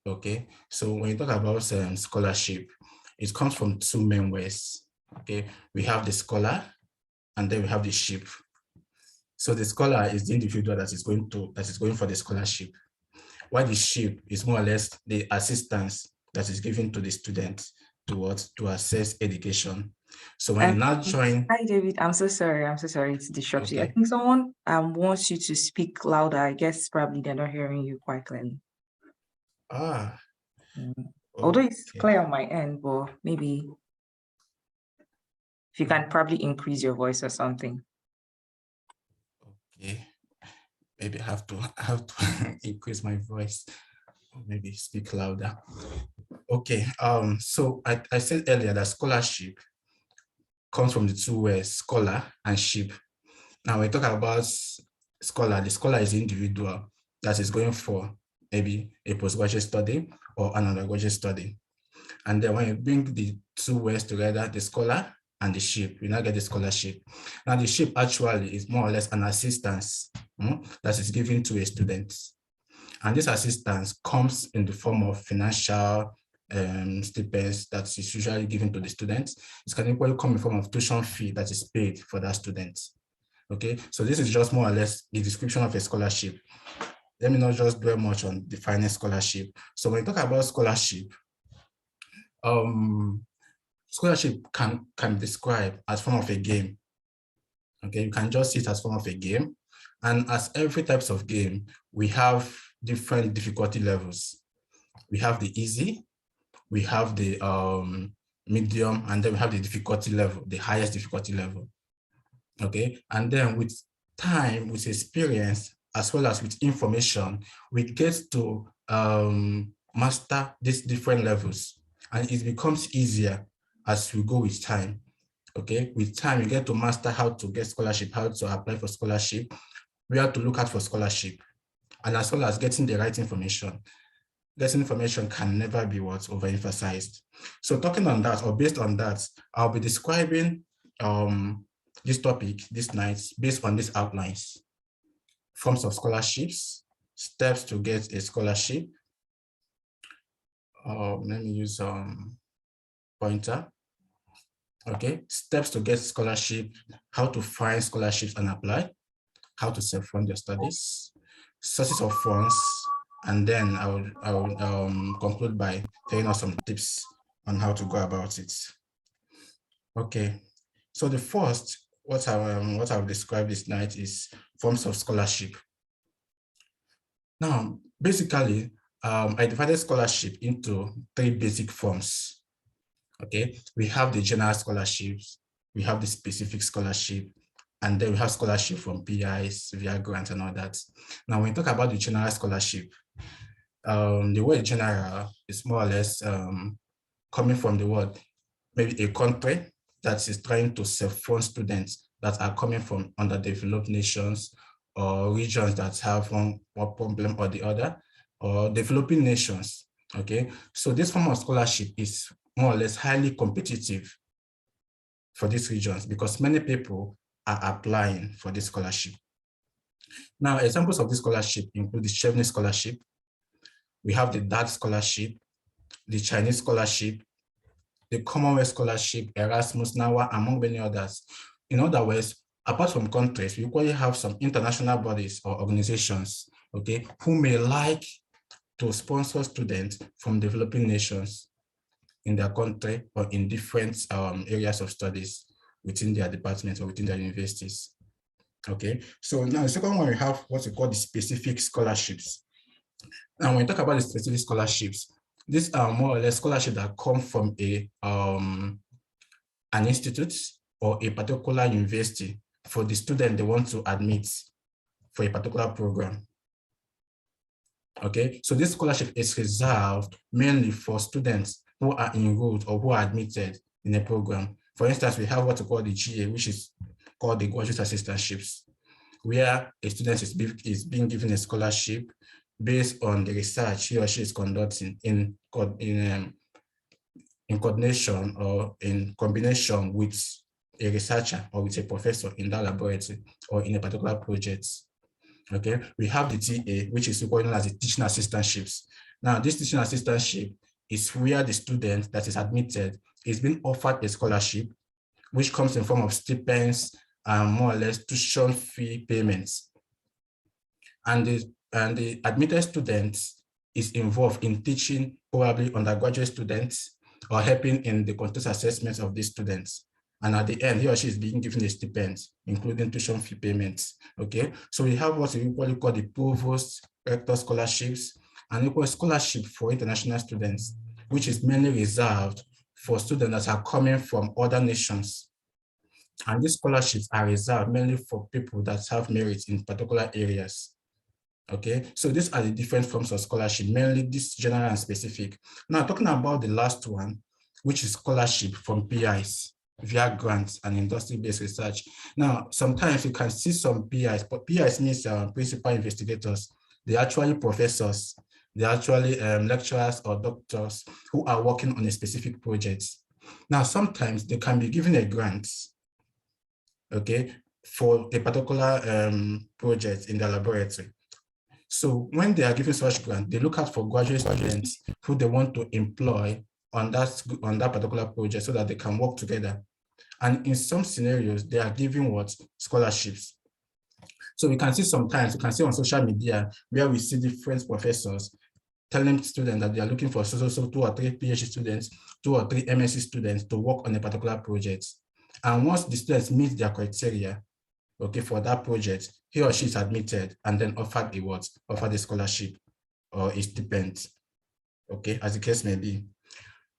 Okay, so when you talk about scholarship, it comes from two main ways. Okay, we have the scholar and then we have the ship. So the scholar is the individual that is going for the scholarship, while the ship is more or less the assistance that is given to the student to assess education. So when you now join, Hi, David. I'm so sorry. I'm so sorry to disrupt you. I okay, think someone wants you to speak louder. I guess probably they're not hearing you quite clearly. ah, Although it's okay, clear on my end, but maybe if you can probably increase your voice or something. okay, maybe I have to increase my voice, or maybe speak louder. Okay, so I said earlier that scholarship comes from the two words scholar and ship. Now we talk about scholar. The scholar is the individual that is going for maybe a postgraduate study or an undergraduate study. And then when you bring the two words together, the scholar and the ship, you now get the scholarship. Now the ship actually is more or less an assistance that is given to a student. And this assistance comes in the form of financial stipends that is usually given to the students. It can equally come in the form of tuition fee that is paid for that student. Okay, so this is just more or less the description of a scholarship. Let me not just dwell much on defining scholarship. So when you talk about scholarship, scholarship can be described as form of a game. Okay, you can just see it as form of a game. And as every types of game, we have different difficulty levels. We have the easy, we have the medium, and then we have the difficulty level, the highest difficulty level. Okay, and then with time, with experience, as well as with information, we get to master these different levels, and it becomes easier as we go with time. Okay, with time, you get to master how to get scholarship, how to apply for scholarship, where to look out for scholarship, and as well as getting the right information. This information can never be what's overemphasized. So talking on that, or based on that, I'll be describing this topic this night based on these outlines: forms of scholarships, steps to get a scholarship. Let me use pointer. Okay, steps to get scholarship, how to find scholarships and apply, how to self-fund your studies, sources of funds, and then I will conclude by telling us some tips on how to go about it. Okay, so the first, what I'll describe this night is forms of scholarship. Now, basically, I divided scholarship into three basic forms. Okay, we have the general scholarships, we have the specific scholarship, and then we have scholarship from PIs, via grants and all that. Now, when we talk about the general scholarship, the word general is more or less coming from the word, maybe a country that is trying to self-fund students that are coming from underdeveloped nations or regions that have one problem or the other, or developing nations. Okay, so this form of scholarship is more or less highly competitive for these regions because many people are applying for this scholarship. Now, examples of this scholarship include the Chevening Scholarship, we have the DAD Scholarship, the Chinese Scholarship, the Commonwealth Scholarship, Erasmus, NAWA, among many others. In other words, apart from countries, we equally have some international bodies or organizations, okay, who may like to sponsor students from developing nations in their country or in different areas of studies within their departments or within their universities. Okay, so now the second one, we have what we call the specific scholarships. And when we talk about the specific scholarships, these are more or less scholarships that come from an institute or a particular university for the student they want to admit for a particular program. Okay, so this scholarship is reserved mainly for students who are enrolled or who are admitted in a program. For instance, we have what we call the GA, which is called the graduate assistantships, where a student is being given a scholarship based on the research he or she is conducting in coordination or in combination with a researcher or with a professor in that laboratory or in a particular project. Okay, we have the TA, which is known as the teaching assistantships, Now, this teaching assistantship is where the student that is admitted is being offered a scholarship, which comes in form of stipends and more or less tuition fee payments. And the admitted student is involved in teaching probably undergraduate students or helping in the contest assessments of these students. And at the end, he or she is being given a stipend, including tuition fee payments. Okay, so we have what we usually call the provost rector scholarships and equal scholarship for international students, which is mainly reserved for students that are coming from other nations. And these scholarships are reserved mainly for people that have merit in particular areas. Okay, so these are the different forms of scholarship, mainly this general and specific. Now, talking about the last one, which is scholarship from PIs via grants and industry-based research. Now, sometimes you can see some PIs, but PIs means principal investigators. They're actually professors, they're actually lecturers or doctors who are working on a specific project. Now, sometimes they can be given a grant, okay, for a particular project in the laboratory. So when they are given such grant, they look out for graduate students who they want to employ on that particular project so that they can work together. And in some scenarios, they are giving what? Scholarships. So we can see sometimes, we can see on social media where we see different professors telling students that they are looking for so 2 or 3 PhD students, 2 or 3 MSc students to work on a particular project. And once the students meet their criteria, okay, for that project, he or she is admitted and then offered a what? Offered a scholarship or a stipend, okay, as the case may be.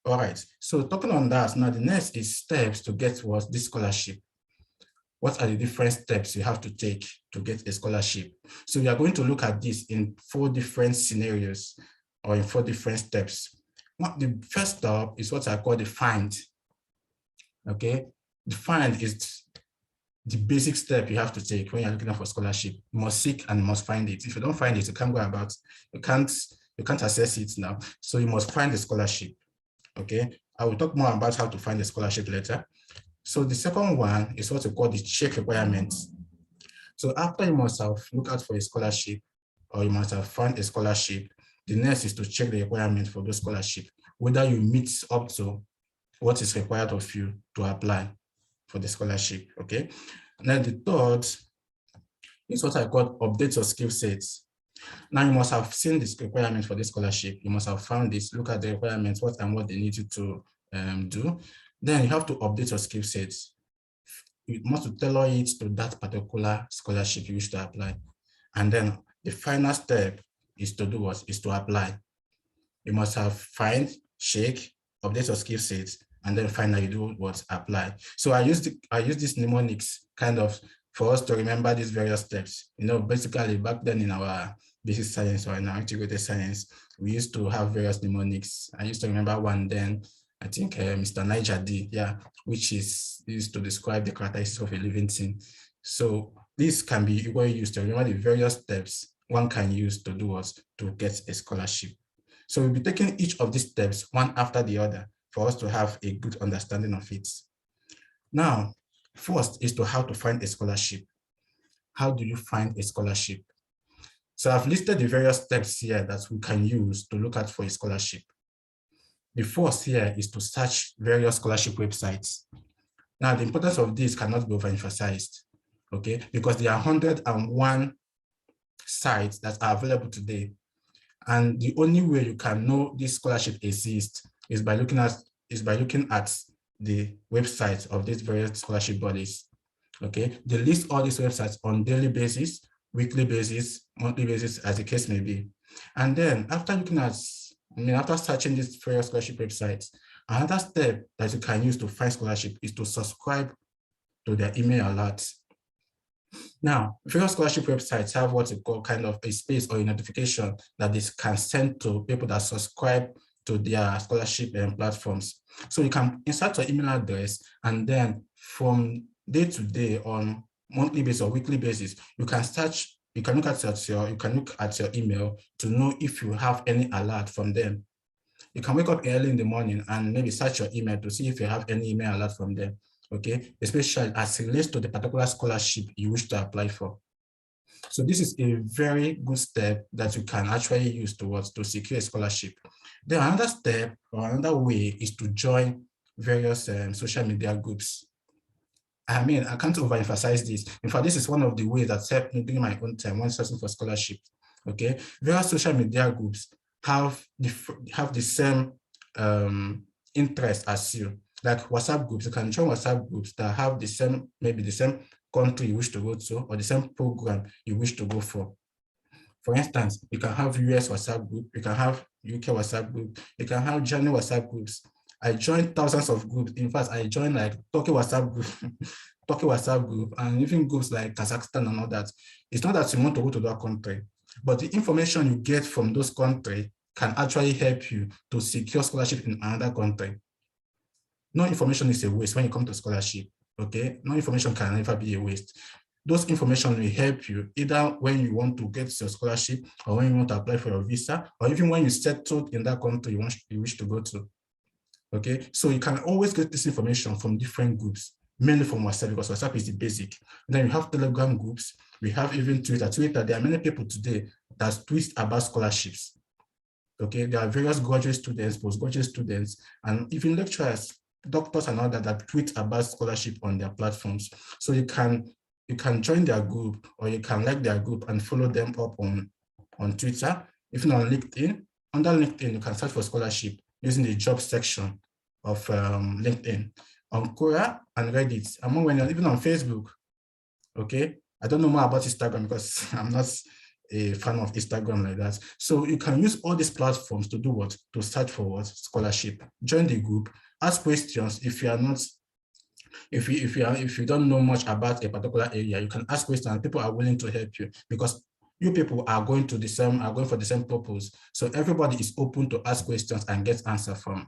All right, so talking on that, now the next is steps to get what? This scholarship. What are the different steps you have to take to get a scholarship? So we are going to look at this in 4 different scenarios or in 4 different steps. The first step is what I call the find, okay? The find is the basic step you have to take when you're looking for scholarship. You must seek and you must find it. If you don't find it, you can't go about, you can't access it now. So you must find the scholarship, okay? I will talk more about how to find the scholarship later. So the second one is what we call the check requirements. So after you must have looked out for a scholarship or you must have found a scholarship, the next is to check the requirements for those scholarships, whether you meet up to what is required of you to apply for the scholarship, okay? And then the third is what I call update your skill sets. Now you must have seen this requirement for this scholarship. You must have found this, look at the requirements, what they need you to do. Then you have to update your skill sets. You must tailor it to that particular scholarship you wish to apply. And then the final step is to do what? Is to apply. You must have find, check, update your skill sets, and then finally do what? Apply. So I use this mnemonics kind of for us to remember these various steps. You know, basically back then in our basic science or in our integrated science, we used to have various mnemonics. I used to remember one then, I think Mr. Niger D, yeah, which is used to describe the characteristics of a living thing. So this can be used to remember the various steps one can use to do what? To get a scholarship. So we'll be taking each of these steps one after the other for us to have a good understanding of it. Now, first is to how to find a scholarship. How do you find a scholarship? So I've listed the various steps here that we can use to look out for a scholarship. The first here is to search various scholarship websites. Now, the importance of this cannot be overemphasized, okay? Because there are 101 sites that are available today. And the only way you can know this scholarship exists is by looking at the websites of these various scholarship bodies, okay? They list all these websites on daily basis, weekly basis, monthly basis, as the case may be. And then after after searching these various scholarship websites, another step that you can use to find scholarship is to subscribe to their email alerts. Now, various scholarship websites have what we call kind of a space or a notification that they can send to people that subscribe to their scholarship platforms. So you can insert your email address, and then from day to day on monthly basis or weekly basis, you can look at your email to know if you have any alert from them. You can wake up early in the morning and maybe search your email to see if you have any email alert from them, okay? Especially as it relates to the particular scholarship you wish to apply for. So this is a very good step that you can actually use to secure a scholarship. Then another step or another way is to join various social media groups. I mean, I can't overemphasize this. In fact, this is one of the ways that helped me during my own time when searching for scholarship. Okay, various social media groups have the same interest as you. Like WhatsApp groups, you can join WhatsApp groups that have the same, maybe the same country you wish to go to, or the same program you wish to go for. For instance, you can have US WhatsApp group, you can have UK WhatsApp group, you can have German WhatsApp groups. I joined thousands of groups. In fact, I joined like Turkey WhatsApp group, Turkey WhatsApp group, and even groups like Kazakhstan and all that. It's not that you want to go to that country, but the information you get from those countries can actually help you to secure scholarship in another country. No information is a waste when you come to scholarship, okay? No information can never be a waste. Those information will help you either when you want to get your scholarship or when you want to apply for your visa, or even when you settled in that country you wish to go to, okay? So you can always get this information from different groups, mainly from WhatsApp, because WhatsApp is the basic. And then you have Telegram groups, we have even Twitter. There are many people today that tweet about scholarships, okay? There are various graduate students, postgraduate students, and even lecturers, doctors and all that tweet about scholarship on their platforms. So you can join their group, or you can like their group and follow them up on Twitter, even on LinkedIn. Under LinkedIn, you can search for scholarship using the job section of LinkedIn, on Quora and Reddit, even on Facebook, okay? I don't know more about Instagram because I'm not a fan of Instagram like that. So you can use all these platforms to do what? To search for what? Scholarship. Join the group, ask questions. If you are not, if you don't know much about a particular area, you can ask questions and people are willing to help you, because you people are going for the same purpose. So everybody is open to ask questions and get answer from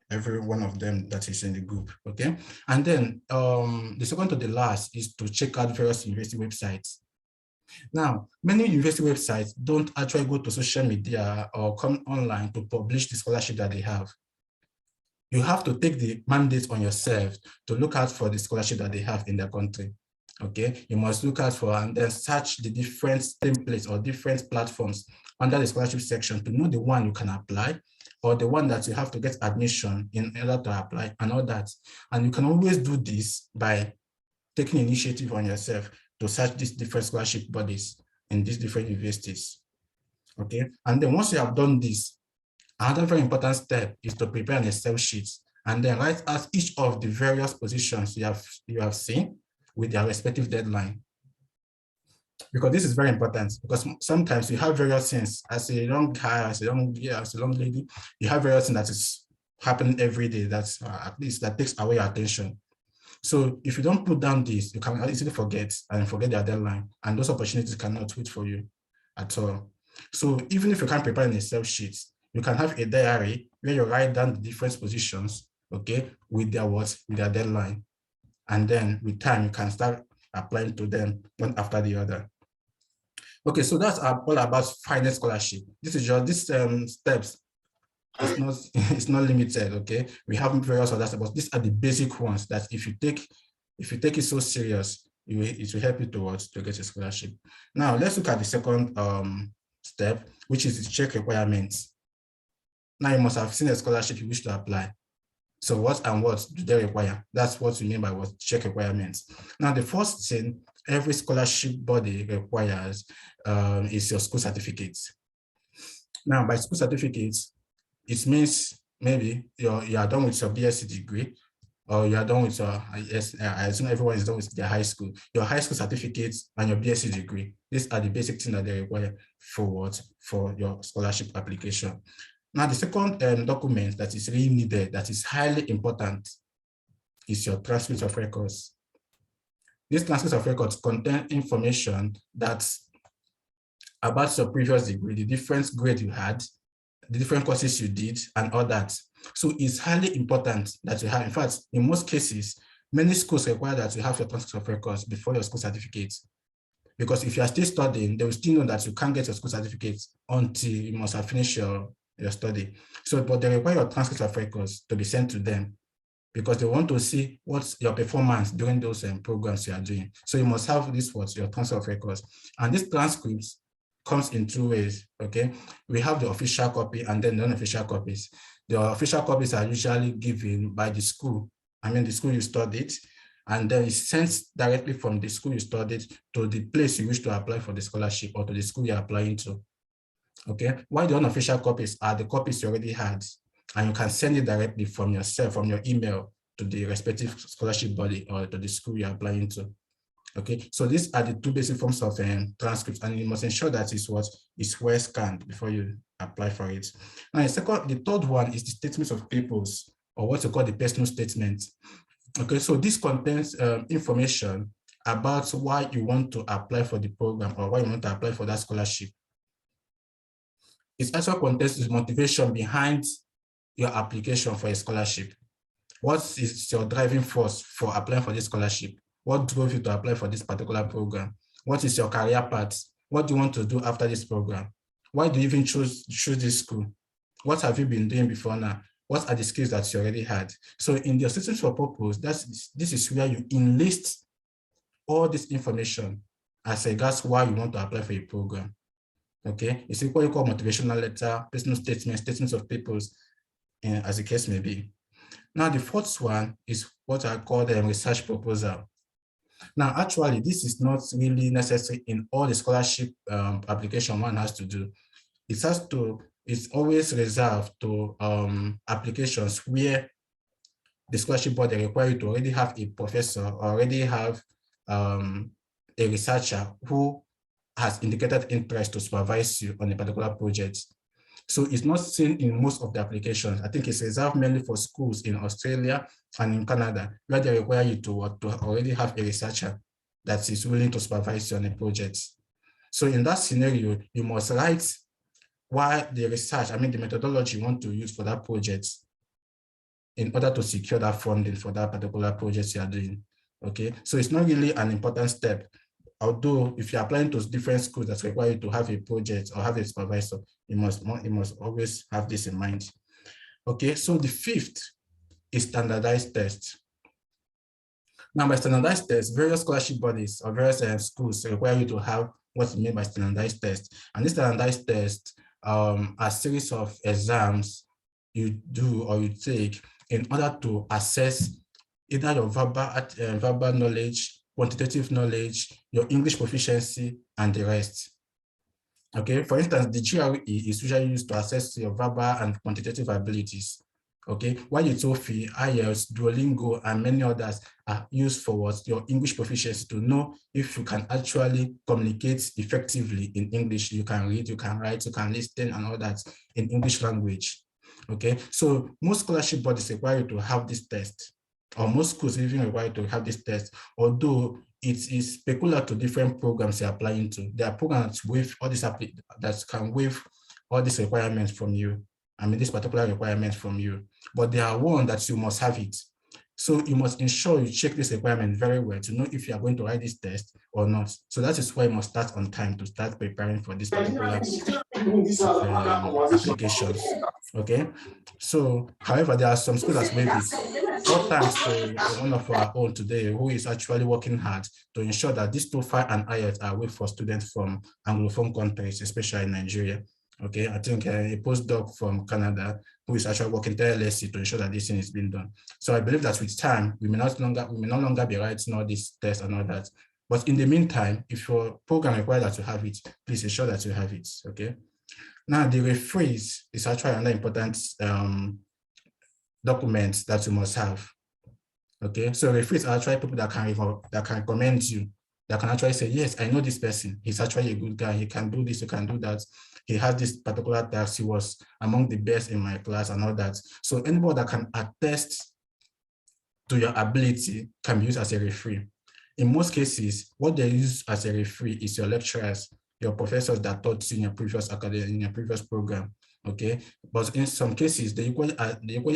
every one of them that is in the group, okay? And then the second to the last is to check out various university websites. Now, many university websites don't actually go to social media or come online to publish the scholarship that they have. You have to take the mandate on yourself to look out for the scholarship that they have in their country, okay? You must look out for and then search the different templates or different platforms under the scholarship section to know the one you can apply, or the one that you have to get admission in order to apply and all that. And you can always do this by taking initiative on yourself to search these different scholarship bodies in these different universities, okay? And then once you have done this, another very important step is to prepare an Excel sheet and then write out each of the various positions you have seen with their respective deadline. Because this is very important, because sometimes you have various things as a young guy, as a young lady, you have various things that is happening every day that's at least that takes away your attention. So if you don't put down this, you can easily forget their deadline, and those opportunities cannot wait for you at all. So even if you can't prepare an Excel sheet, you can have a diary where you write down the different positions, okay, with their deadline. And then with time, you can start applying to them one after the other. Okay, so that's all about finding scholarship. This is just these steps. It's not limited. Okay, we have various others, but these are the basic ones that if you take it so serious, it will help you to get a scholarship. Now let's look at the second step, which is the check requirements. Now you must have seen a scholarship you wish to apply. So what do they require? That's what we mean by what check requirements. Now the first thing every scholarship body requires is your school certificates. Now by school certificates, it means maybe you are done with your BSc degree, or you are done with your, yes, I assume everyone is done with their high school, your high school certificates and your BSc degree. These are the basic things that they require for your scholarship application. Now, the second document that is really needed, that is highly important, is your transcript of records. These transcripts of records contain information that's about your previous degree, the different grade you had, the different courses you did, and all that. So it's highly important that you have. In fact, in most cases, many schools require that you have your transcripts of records before your school certificate. Because if you are still studying, they will still know that you can't get your school certificate until you must have finished your study. So, but they require your transcripts of records to be sent to them. because they want to see what's your performance during those programs you are doing. So you must have this, your transfer of records. And this transcripts comes in two ways, okay? We have the official copy and then non-official copies. The official copies are usually given by the school. I mean, the school you studied, and then it's sent directly from the school you studied to the place you wish to apply for the scholarship or to the school you're applying to, okay? While the unofficial copies are the copies you already had, and you can send it directly from yourself, from your email to the respective scholarship body or to the school you're applying to. Okay, so these are the two basic forms of transcripts, and you must ensure that it's well scanned before you apply for it. Now, the third one is the statements of purpose, or what you call the personal statement. Okay, so this contains information about why you want to apply for the program or why you want to apply for that scholarship. It also contains the motivation behind your application for a scholarship. What is your driving force for applying for this scholarship? What drove you to apply for this particular program? What is your career path? What do you want to do after this program? Why do you even choose this school? What have you been doing before now? What are the skills that you already had? So in your statement for purpose, this is where you enlist all this information as regards why you want to apply for a program. Okay, it's what you call motivational letter, personal statement, statements of purpose, as the case may be. Now, the fourth one is what I call the research proposal. Now, actually, this is not really necessary in all the scholarship application one has to do. It's always reserved to applications where the scholarship body require you to already have a professor, or already have a researcher who has indicated interest to supervise you on a particular project. So it's not seen in most of the applications. I think it's reserved mainly for schools in Australia and in Canada, where they require you to already have a researcher that is willing to supervise you on a project. So in that scenario, you must write why the research, I mean the methodology you want to use for that project in order to secure that funding for that particular project you are doing. Okay, so it's not really an important step. Although if you're applying to different schools that require you to have a project or have a supervisor, you must always have this in mind. Okay, so the fifth is standardized tests. Now, by standardized tests, various scholarship bodies or various schools require you to have what's meant by standardized tests. And these standardized tests are a series of exams you do or you take in order to assess either your verbal knowledge, quantitative knowledge, your English proficiency, and the rest. Okay, for instance, the GRE is usually used to assess your verbal and quantitative abilities. Okay, while the TOEFL, IELTS, Duolingo, and many others are used for your English proficiency, to know if you can actually communicate effectively in English. You can read, you can write, you can listen, and all that in English language. Okay, so most scholarship bodies require you to have this test, or most schools even require to have this test, although it is peculiar to different programs you're applying to. There are programs with all these that can waive all these requirements from you. I mean, this particular requirement from you, but there are one that you must have it. So you must ensure you check this requirement very well to know if you are going to write this test or not. So that is why you must start on time to start preparing for this particular applications. Okay. So, however, there are some schools that waive it. All thanks to one of our own today, who is actually working hard to ensure that this TOEFL and IELTS are waived for students from Anglophone countries, especially in Nigeria. Okay, I think a postdoc from Canada who is actually working tirelessly to ensure that this thing is being done. So I believe that with time, we may no longer be writing all these tests and all that. But in the meantime, if your program requires that you have it, please ensure that you have it. Okay. Now the referees is actually another important document that you must have. Okay, so referees are actually people that can recommend you, that can actually say, yes, I know this person. He's actually a good guy. He can do this, he can do that. He has this particular task. He was among the best in my class and all that. So anybody that can attest to your ability can be used as a referee. In most cases, what they use as a referee is your lecturers, your professors that taught you in your previous academy, in your previous program. Okay, but in some cases, they equally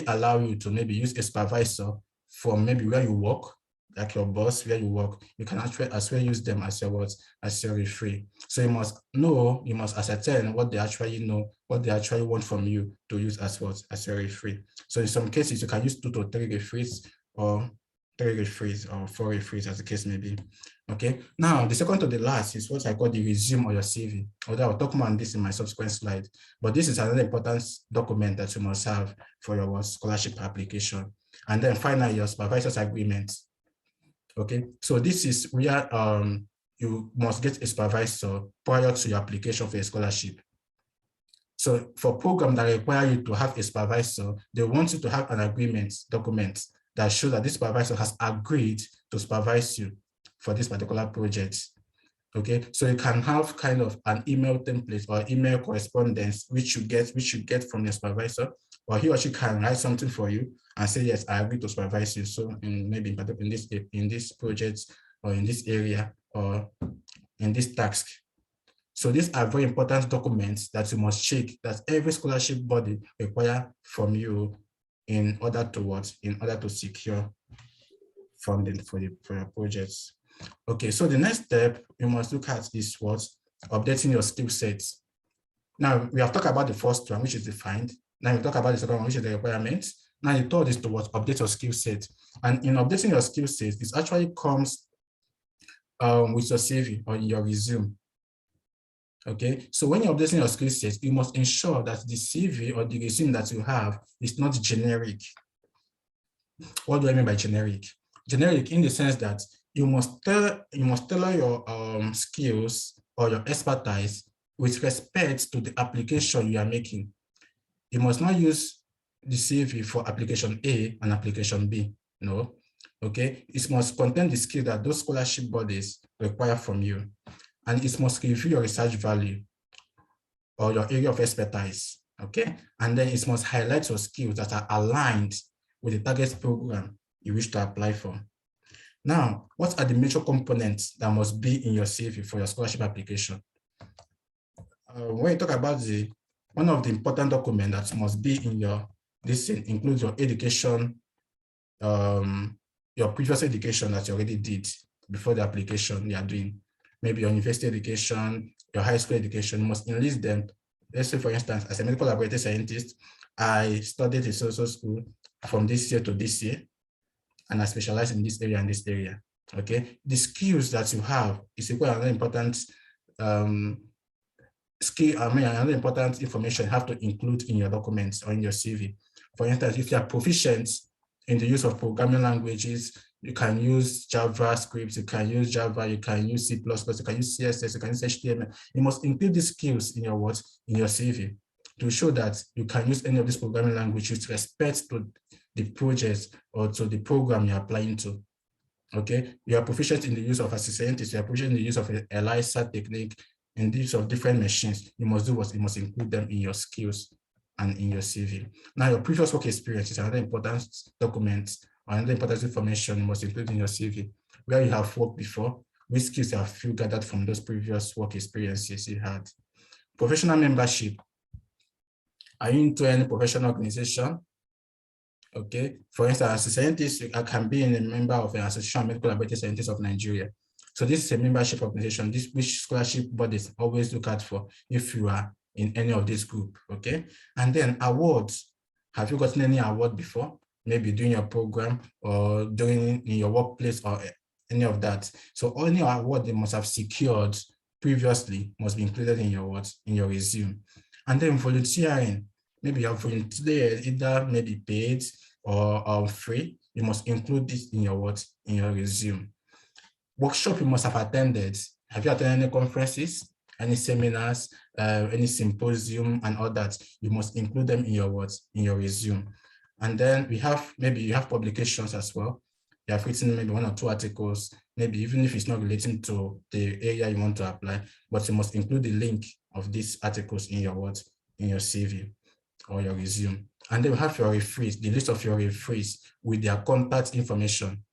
allow you to maybe use a supervisor from maybe where you work, like your boss where you work, you can actually as well use them as your what, as your referee. So you must ascertain what they actually know, what they actually want from you to use as what, as your referee. So in some cases, you can use 2 to 3 referees or 3 referees or 4 referees as the case may be. Okay. Now the second to the last is what I call the resume or your CV. Although I'll talk more on this in my subsequent slide, but this is another important document that you must have for your scholarship application. And then finally, your supervisor's agreement. Okay, so this is where you must get a supervisor prior to your application for a scholarship. So for programs that require you to have a supervisor, they want you to have an agreement document that shows that this supervisor has agreed to supervise you for this particular project. Okay, so you can have kind of an email template or email correspondence which you get from your supervisor, or he or she can write something for you and say, yes, I agree to supervise you. So maybe in this project or in this area or in this task. So these are very important documents that you must check that every scholarship body require from you in order to secure funding for your projects. Okay, so the next step you must look at is what? Updating your skill sets. Now, we have talked about the first one, which is defined. Now we talk about the second one, which is the requirements. Now the third is to what? Update your skill set. And in updating your skill sets, this actually comes with your CV or in your resume. Okay, so when you're updating your skill sets, you must ensure that the CV or the resume that you have is not generic. What do I mean by generic? Generic in the sense that you must tailor your skills or your expertise with respect to the application you are making. You must not use the CV for application A and application B. No. Okay. It must contain the skill that those scholarship bodies require from you. And it must review your research value or your area of expertise. Okay. And then it must highlight your skills that are aligned with the target program you wish to apply for. Now, what are the major components that must be in your CV for your scholarship application? When you talk about one of the important documents that must be in this includes your education, your previous education that you already did before the application you are doing. Maybe your university education, your high school education, you must enlist them. Let's say, for instance, as a medical laboratory scientist, I studied in social school from this year to this year, and I specialize in this area and this area. Okay, the skills that you have is equal another important another important information you have to include in your documents or in your CV. For instance, if you are proficient in the use of programming languages, you can use JavaScript, you can use Java, you can use C++, you can use CSS, you can use HTML. You must include these skills in your CV to show that you can use any of these programming languages with respect to the project or to the program you're applying to. Okay, you are proficient in the use of, as a scientist, you are proficient in the use of ELISA technique, in the use of different machines. You must do what? You must include them in your skills and in your CV. Now, your previous work experience is another important document or another important information you must include in your CV, where you have worked before, which skills have you gathered from those previous work experiences you had. Professional membership. Are you into any professional organization? Okay, for instance, as a scientist, I can be a member of an Association of Medical Laboratory Scientists of Nigeria. So this is a membership organization, which scholarship bodies always look out for if you are in any of this group, okay? And then awards. Have you gotten any award before? Maybe during your program or in your workplace or any of that. So any award they must have secured previously must be included in your resume. And then volunteering. Maybe you have volunteered, either maybe paid or free. You must include this in your resume. Workshop you must have attended. Have you attended any conferences, any seminars, any symposium and all that? You must include them in your resume. And then you have publications as well. You have written maybe 1 or 2 articles, maybe even if it's not relating to the area you want to apply, but you must include the link of these articles in your CV or your resume. And then we have your referees, the list of your referees with their contact information,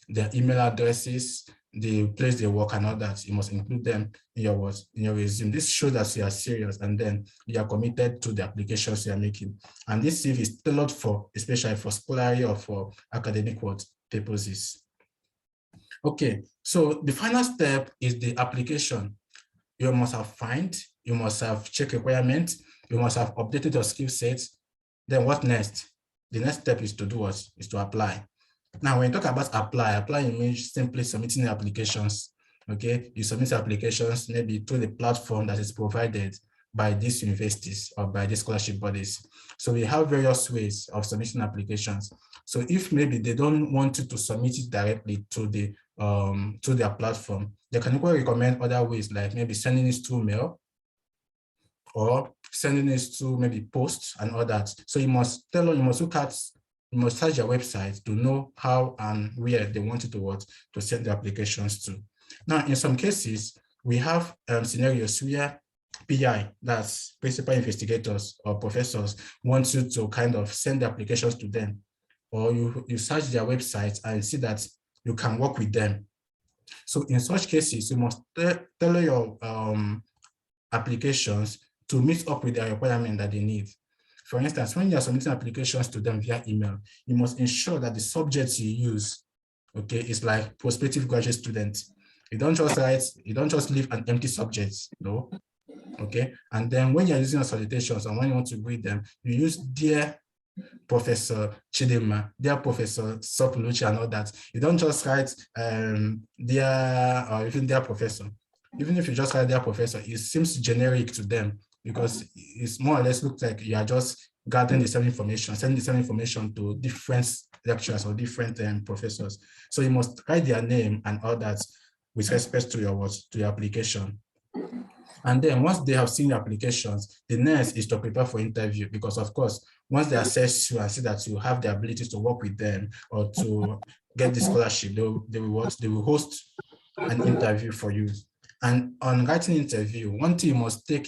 their email addresses, the place they work and all that. You must include them in your resume. This shows that you are serious and then you are committed to the applications you are making. And this CV is tailored especially for scholarly or for academic purposes. Okay, so the final step is the application. You must have found, you must have checked requirements, you must have updated your skill sets. Then what next? The next step is to do what? Is to apply. Now, when you talk about apply means simply submitting applications. Okay, you submit applications maybe through the platform that is provided by these universities or by these scholarship bodies. So we have various ways of submitting applications. So if maybe they don't want you to submit it directly to their platform, they can equally recommend other ways, like maybe sending it through mail or sending it to maybe post and all that. So you must you must search your website to know how and where they want you to send the applications to. Now, in some cases, we have scenarios where PI, that's principal investigators or professors, want you to kind of send the applications to them, or you search their website and see that you can work with them. So in such cases, you must tailor your applications to meet up with the requirement that they need. For instance, when you are submitting applications to them via email, you must ensure that the subjects you use, okay, is like prospective graduate students. You don't just leave an empty subject, no, okay? And then when you're using your salutations and when you want to greet them, you use dear Professor Chidima, dear Professor Sopuluchi and all that. You don't just write dear or even dear professor. Even if you just write dear professor, it seems generic to them because it's more or less looks like you are just gathering the same information, sending the same information to different lecturers or different professors. So you must write their name and all that with respect to your application. And then once they have seen your applications, the next is to prepare for interview because of course, once they assess you and see that you have the ability to work with them or to get the scholarship, they will host an interview for you. And on writing interview, one thing you must take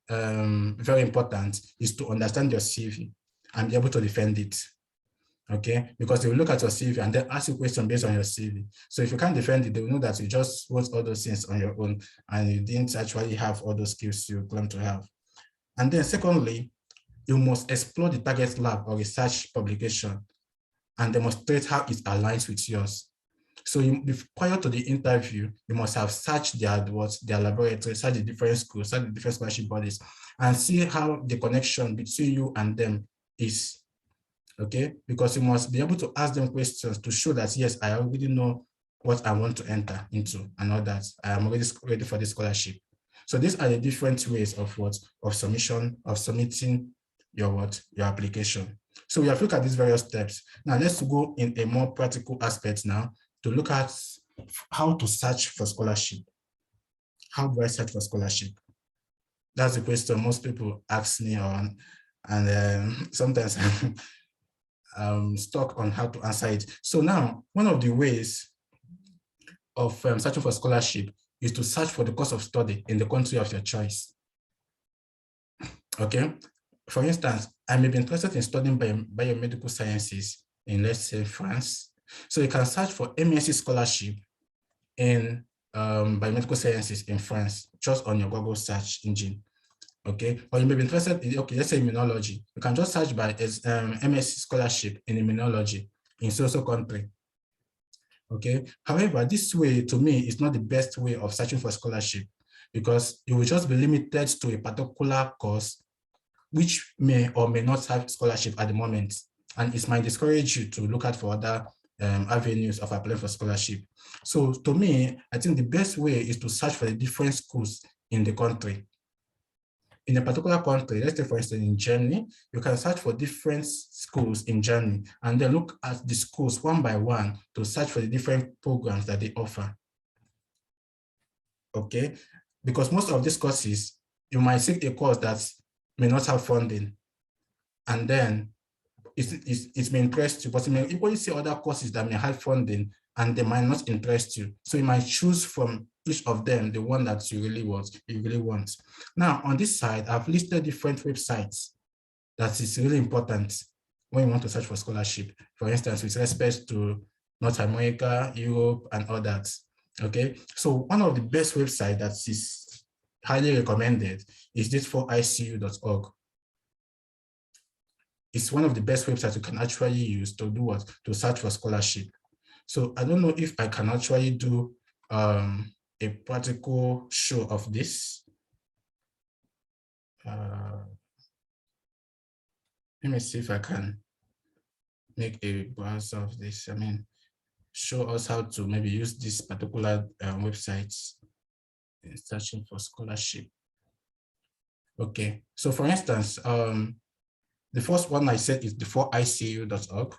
very important is to understand your CV and be able to defend it. Okay, because they will look at your CV and then ask you questions based on your CV. So if you can't defend it, they will know that you just wrote all those things on your own and you didn't actually have all those skills you claim to have. And then secondly, you must explore the target lab or research publication and demonstrate how it aligns with yours. So prior to the interview, you must have searched their laboratory, search the different schools, search the different scholarship bodies, and see how the connection between you and them is. Okay, because you must be able to ask them questions to show that, yes, I already know what I want to enter into and all that. I am already ready for the scholarship. So these are the different ways of submitting your application. So we have looked at these various steps. Now let's go in a more practical aspect now to look at how to search for scholarship. How do I search for scholarship? That's the question most people ask me on, and sometimes stuck on how to answer it. So now, one of the ways of searching for scholarship is to search for the course of study in the country of your choice. Okay, for instance, I may be interested in studying biomedical sciences in, let's say, France. So you can search for MSc scholarship in biomedical sciences in France, just on your Google search engine. Okay, or you may be interested in, okay, let's say immunology. You can just search by MSc scholarship in immunology in so country. Okay, however, this way to me is not the best way of searching for scholarship because you will just be limited to a particular course which may or may not have scholarship at the moment, and it might discourage you to look out for other avenues of applying for scholarship. So to me, I think the best way is to search for the different schools in the country. In a particular country, let's say for instance in Germany, you can search for different schools in Germany and then look at the schools one by one to search for the different programs that they offer. Okay, because most of these courses, you might seek a course that may not have funding, and then it may interest you, but you may equally see other courses that may have funding and they might not interest you. So you might choose from each of them the one that you really want. Now, on this side, I've listed different websites that is really important when you want to search for scholarship. For instance, with respect to North America, Europe, and all that. Okay, so one of the best websites that is highly recommended is this for icu.org. It's one of the best websites you can actually use to do what? To search for scholarship. So I don't know if I can actually do a practical show of this. Let me see if I can make a browser of this. I mean, show us how to maybe use this particular websites in searching for scholarship. Okay, so for instance, the first one I said is the 4icu.org.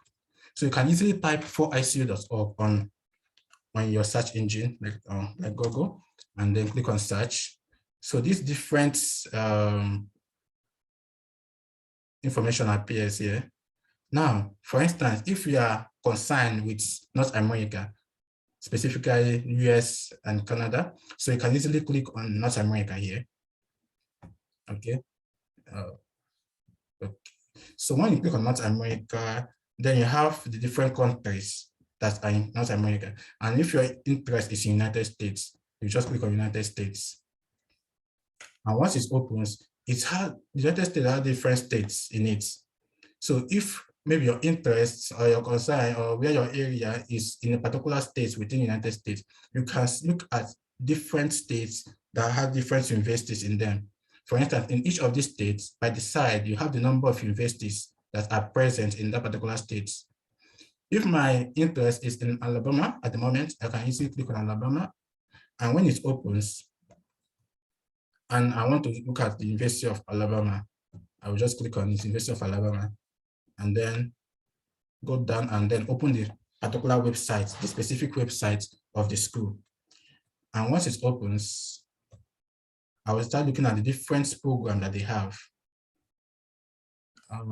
So you can easily type 4icu.org on your search engine, like Google, and then click on search. So these different information appears here. Now, for instance, if you are concerned with North America, specifically US and Canada, so you can easily click on North America here. Okay. Okay. So when you click on North America, then you have the different countries that are in North America. And if your interest is in United States, you just click on United States. And once it opens, the United States has different states in it. So if maybe your interest or your concern or where your area is in a particular state within the United States, you can look at different states that have different universities in them. For instance, in each of these states, by the side, you have the number of universities that are present in that particular state. If my interest is in Alabama at the moment, I can easily click on Alabama. And when it opens, and I want to look at the University of Alabama, I will just click on the University of Alabama and then go down and then open the particular website, the specific website of the school. And once it opens, I will start looking at the different programs that they have. I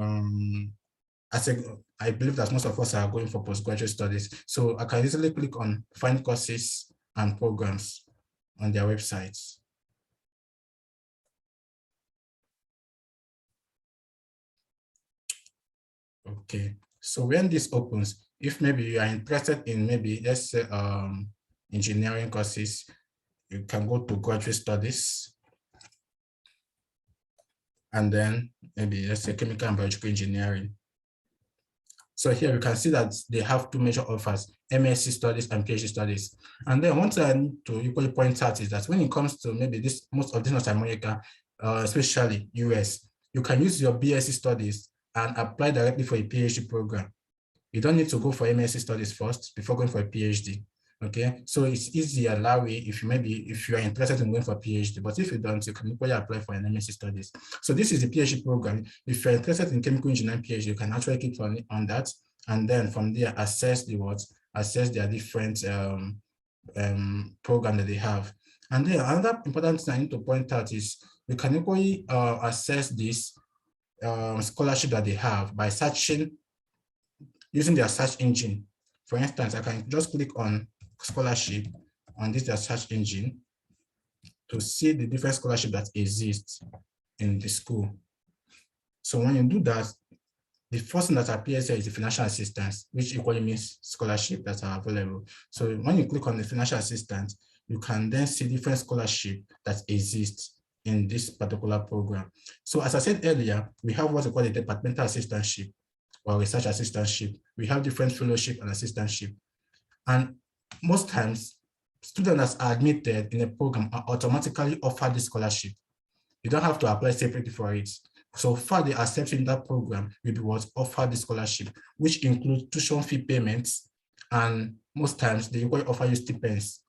believe that most of us are going for postgraduate studies. So I can easily click on find courses and programs on their websites. Okay, so when this opens, if maybe you are interested in maybe, let's say, engineering courses, you can go to graduate studies. And then maybe, let's say, chemical and biological engineering. So here we can see that they have two major offers, MSc studies and PhD studies. And then one thing I need to equally point out is that when it comes to maybe most of this North America, especially US, you can use your BSc studies and apply directly for a PhD program. You don't need to go for MSc studies first before going for a PhD. Okay, so it's easy allowing if you are interested in going for a PhD, but if you don't, you can equally apply for an MSc studies. So this is the PhD program. If you're interested in chemical engineering PhD, you can actually click on that, and then from there assess their different program that they have. And then another important thing I need to point out is you can equally assess this scholarship that they have by searching using their search engine. For instance, I can just click on scholarship on this their search engine to see the different scholarship that exists in the school. So when you do that, the first thing that appears here is the financial assistance, which equally means scholarship that are available. So when you click on the financial assistance, you can then see different scholarship that exists in this particular program. So as I said earlier, we have what we call a departmental assistantship or research assistantship. We have different fellowship and assistantship. And most times, students that are admitted in a program are automatically offered the scholarship. You don't have to apply separately for it. So far, the accepted in that program will be what offer the scholarship, which includes tuition fee payments, and most times they will offer you stipends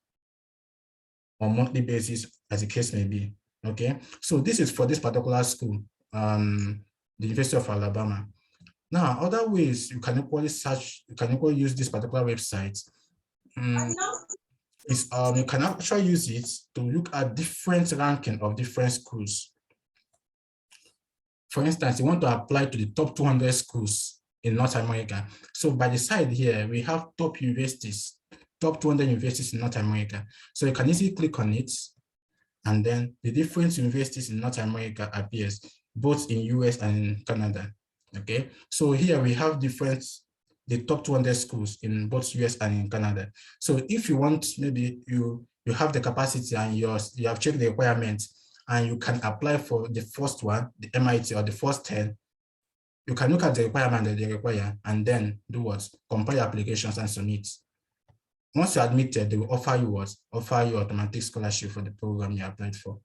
on monthly basis, as the case may be. Okay, so this is for this particular school, the University of Alabama. Now, other ways you can equally search, you can equally use this particular website. You can actually use it to look at different ranking of different schools. For instance, you want to apply to the top 200 schools in North America. So by the side here, we have top universities, top 200 universities in North America. So you can easily click on it, and then the different universities in North America appears, both in US and in Canada. Okay, so here we have the top 200 schools in both US and in Canada. So if you want, maybe you have the capacity and you have checked the requirements, and you can apply for the first one, the MIT or the first 10, you can look at the requirement that they require and then do what? Compile applications and submit. once you're admitted, they will offer you what? Offer you automatic scholarship for the program you applied for.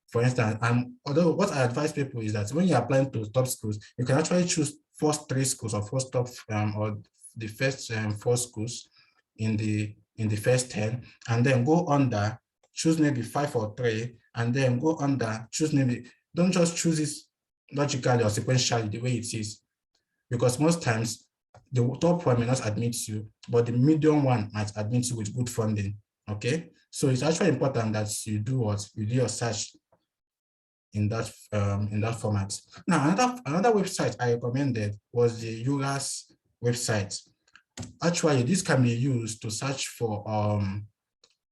For instance, although what I advise people is that when you're applying to top schools, you can actually choose first 3 schools or first top or the first 4 schools in the first 10, and then go under, choose maybe 5 or 3, and then go under, choose maybe, don't just choose it logically or sequentially the way it is, because most times the top one may not admit you, but the medium one might admit you with good funding. Okay, so it's actually important that you do what? You do your search in that format. Now, another website I recommended was the URAS website. Actually, this can be used to search for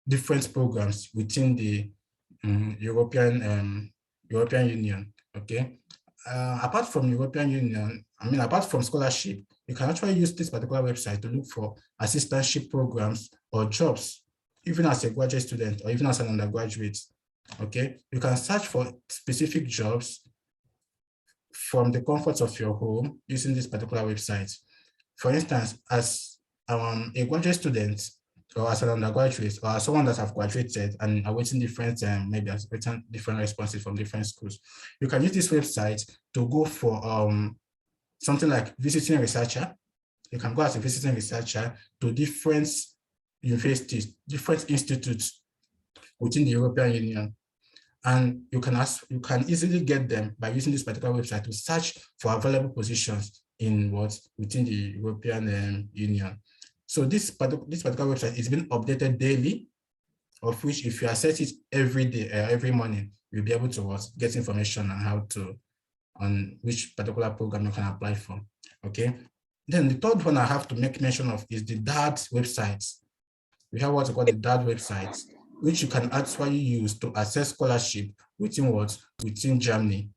different programs within the European Union. Okay, apart from European Union, apart from scholarship, you can actually use this particular website to look for assistantship programs or jobs, even as a graduate student or even as an undergraduate. Okay, you can search for specific jobs from the comfort of your home using this particular website. For instance, as a graduate student or as an undergraduate or as someone that have graduated and awaiting different, maybe awaiting different responses from different schools, you can use this website to go for something like visiting researcher. You can go as a visiting researcher to different universities, different institutes within the European Union. And you can easily get them by using this particular website to search for available positions within the European Union. So this particular website is being updated daily, of which if you access it every day, every morning, you'll be able to get information on which particular program you can apply for. Okay. Then the third one I have to make mention of is the DAD website. We have what we call the DAD website, which you can actually use to access scholarship within Germany.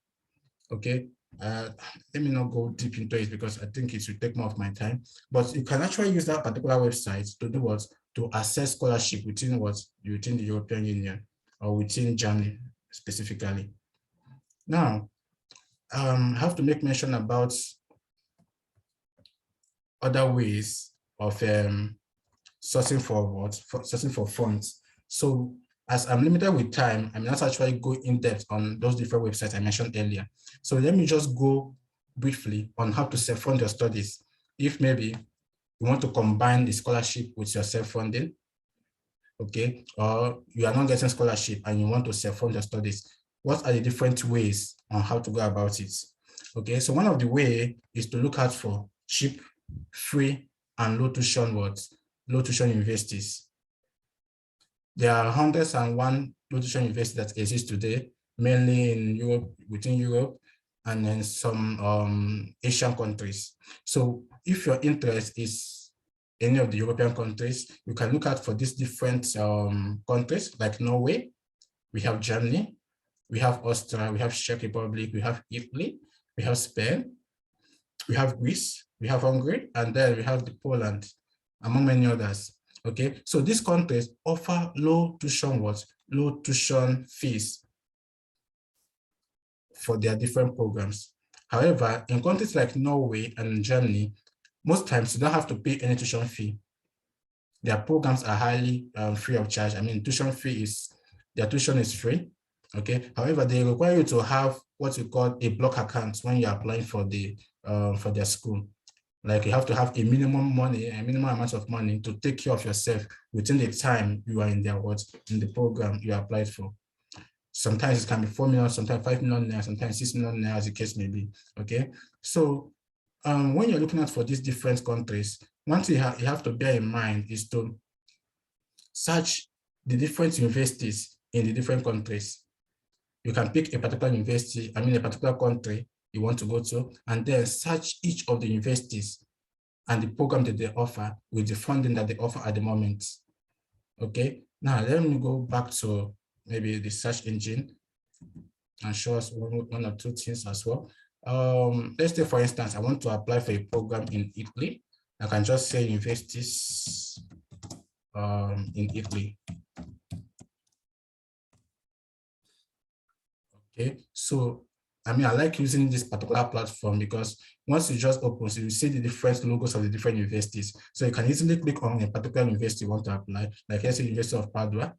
Okay, let me not go deep into it because I think it will take more of my time, but you can actually use that particular website to do to access scholarship within the European Union or within Germany specifically. Now, I have to make mention about other ways of sourcing for funds. So as I'm limited with time, I'm not actually go in depth on those different websites I mentioned earlier. So let me just go briefly on how to self-fund your studies. If maybe you want to combine the scholarship with your self-funding, okay, or you are not getting scholarship and you want to self-fund your studies, what are the different ways on how to go about it? Okay, so one of the way is to look out for cheap, free, and low tuition universities. There are 101 low tuition universities that exist today, mainly in Europe, within Europe, and then some Asian countries. So if your interest is any of the European countries, you can look out for these different countries like Norway, we have Germany, we have Austria, we have Czech Republic, we have Italy, we have Spain, we have Greece, we have Hungary, and then we have Poland, among many others. Okay, so these countries offer low tuition fees for their different programs. However, in countries like Norway and Germany, most times you don't have to pay any tuition fee. Their programs are highly free of charge. Their tuition is free. Okay. However, they require you to have what we call a block account when you're applying for their school. Like you have to have a minimum amount of money to take care of yourself within the time you are in the program you applied for. Sometimes it can be 4 million, sometimes 5 million, sometimes 6 million, as the case may be. Okay. So when you're looking at for these different countries, one thing you have to bear in mind is to search the different universities in the different countries. You can pick a particular university, a particular country you want to go to, and then search each of the universities and the program that they offer with the funding that they offer at the moment. Okay, now let me go back to maybe the search engine and show us one or two things as well. Let's say, for instance, I want to apply for a program in Italy. I can just say universities in Italy. Okay, so I like using this particular platform because once you just open, so you see the different logos of the different universities. So you can easily click on a particular university you want to apply, like let's say University of Padua.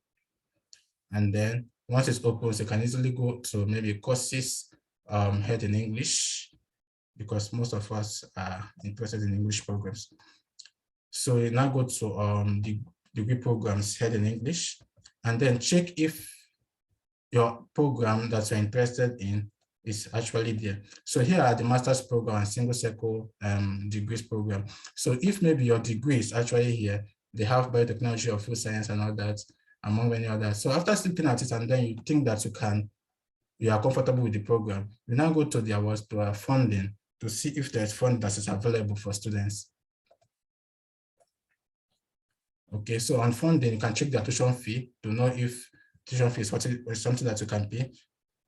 And then once it's open, so you can easily go to maybe courses held in English, because most of us are interested in English programs. So you now go to the degree programs held in English, and then check if your program that you're interested in is actually there. So here are the master's program and single circle degrees program. So if maybe your degree is actually here, they have biotechnology or food science and all that, among many others. So after looking at it and then you think that you are comfortable with the program, you now go to their funding to see if there's funding that is available for students. Okay, so on funding, you can check their tuition fee to know if tuition fee is something that you can pay.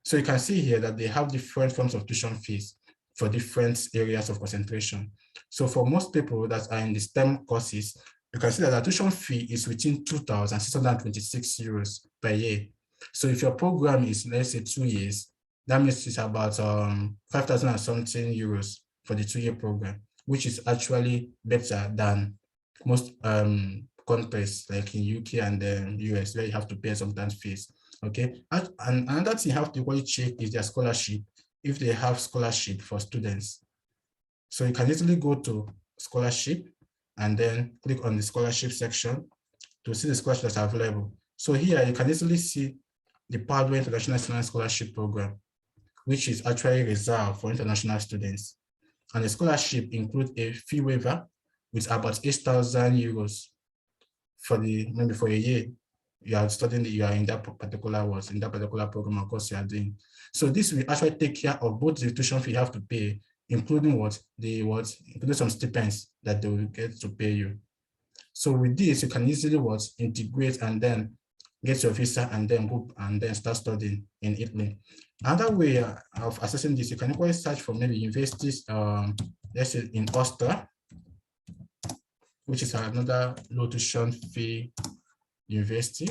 So you can see here that they have different forms of tuition fees for different areas of concentration. So for most people that are in the STEM courses, you can see that the tuition fee is within 2,626 euros per year. So if your program is, let's say, 2 years, that means it's about 5,000 and something euros for the 2-year program, which is actually better than most countries like in UK and the US, where you have to pay sometimes fees. Okay, and another thing you have to equally check is their scholarship, if they have scholarship for students. So you can easily go to scholarship and then click on the scholarship section to see the scholarships that are available. So here you can easily see the Padua International Student Scholarship Program, which is actually reserved for international students. And the scholarship includes a fee waiver with about 8,000 euros for maybe for a year. You are studying, you are in that particular program or course you are doing. So this will actually take care of both the tuition fee you have to pay, including including some stipends that they will get to pay you. So with this, you can easily integrate and then get your visa and then go and then start studying in Italy. Another way of assessing this, you can always search for maybe universities, let's say in Austria, which is another low tuition fee university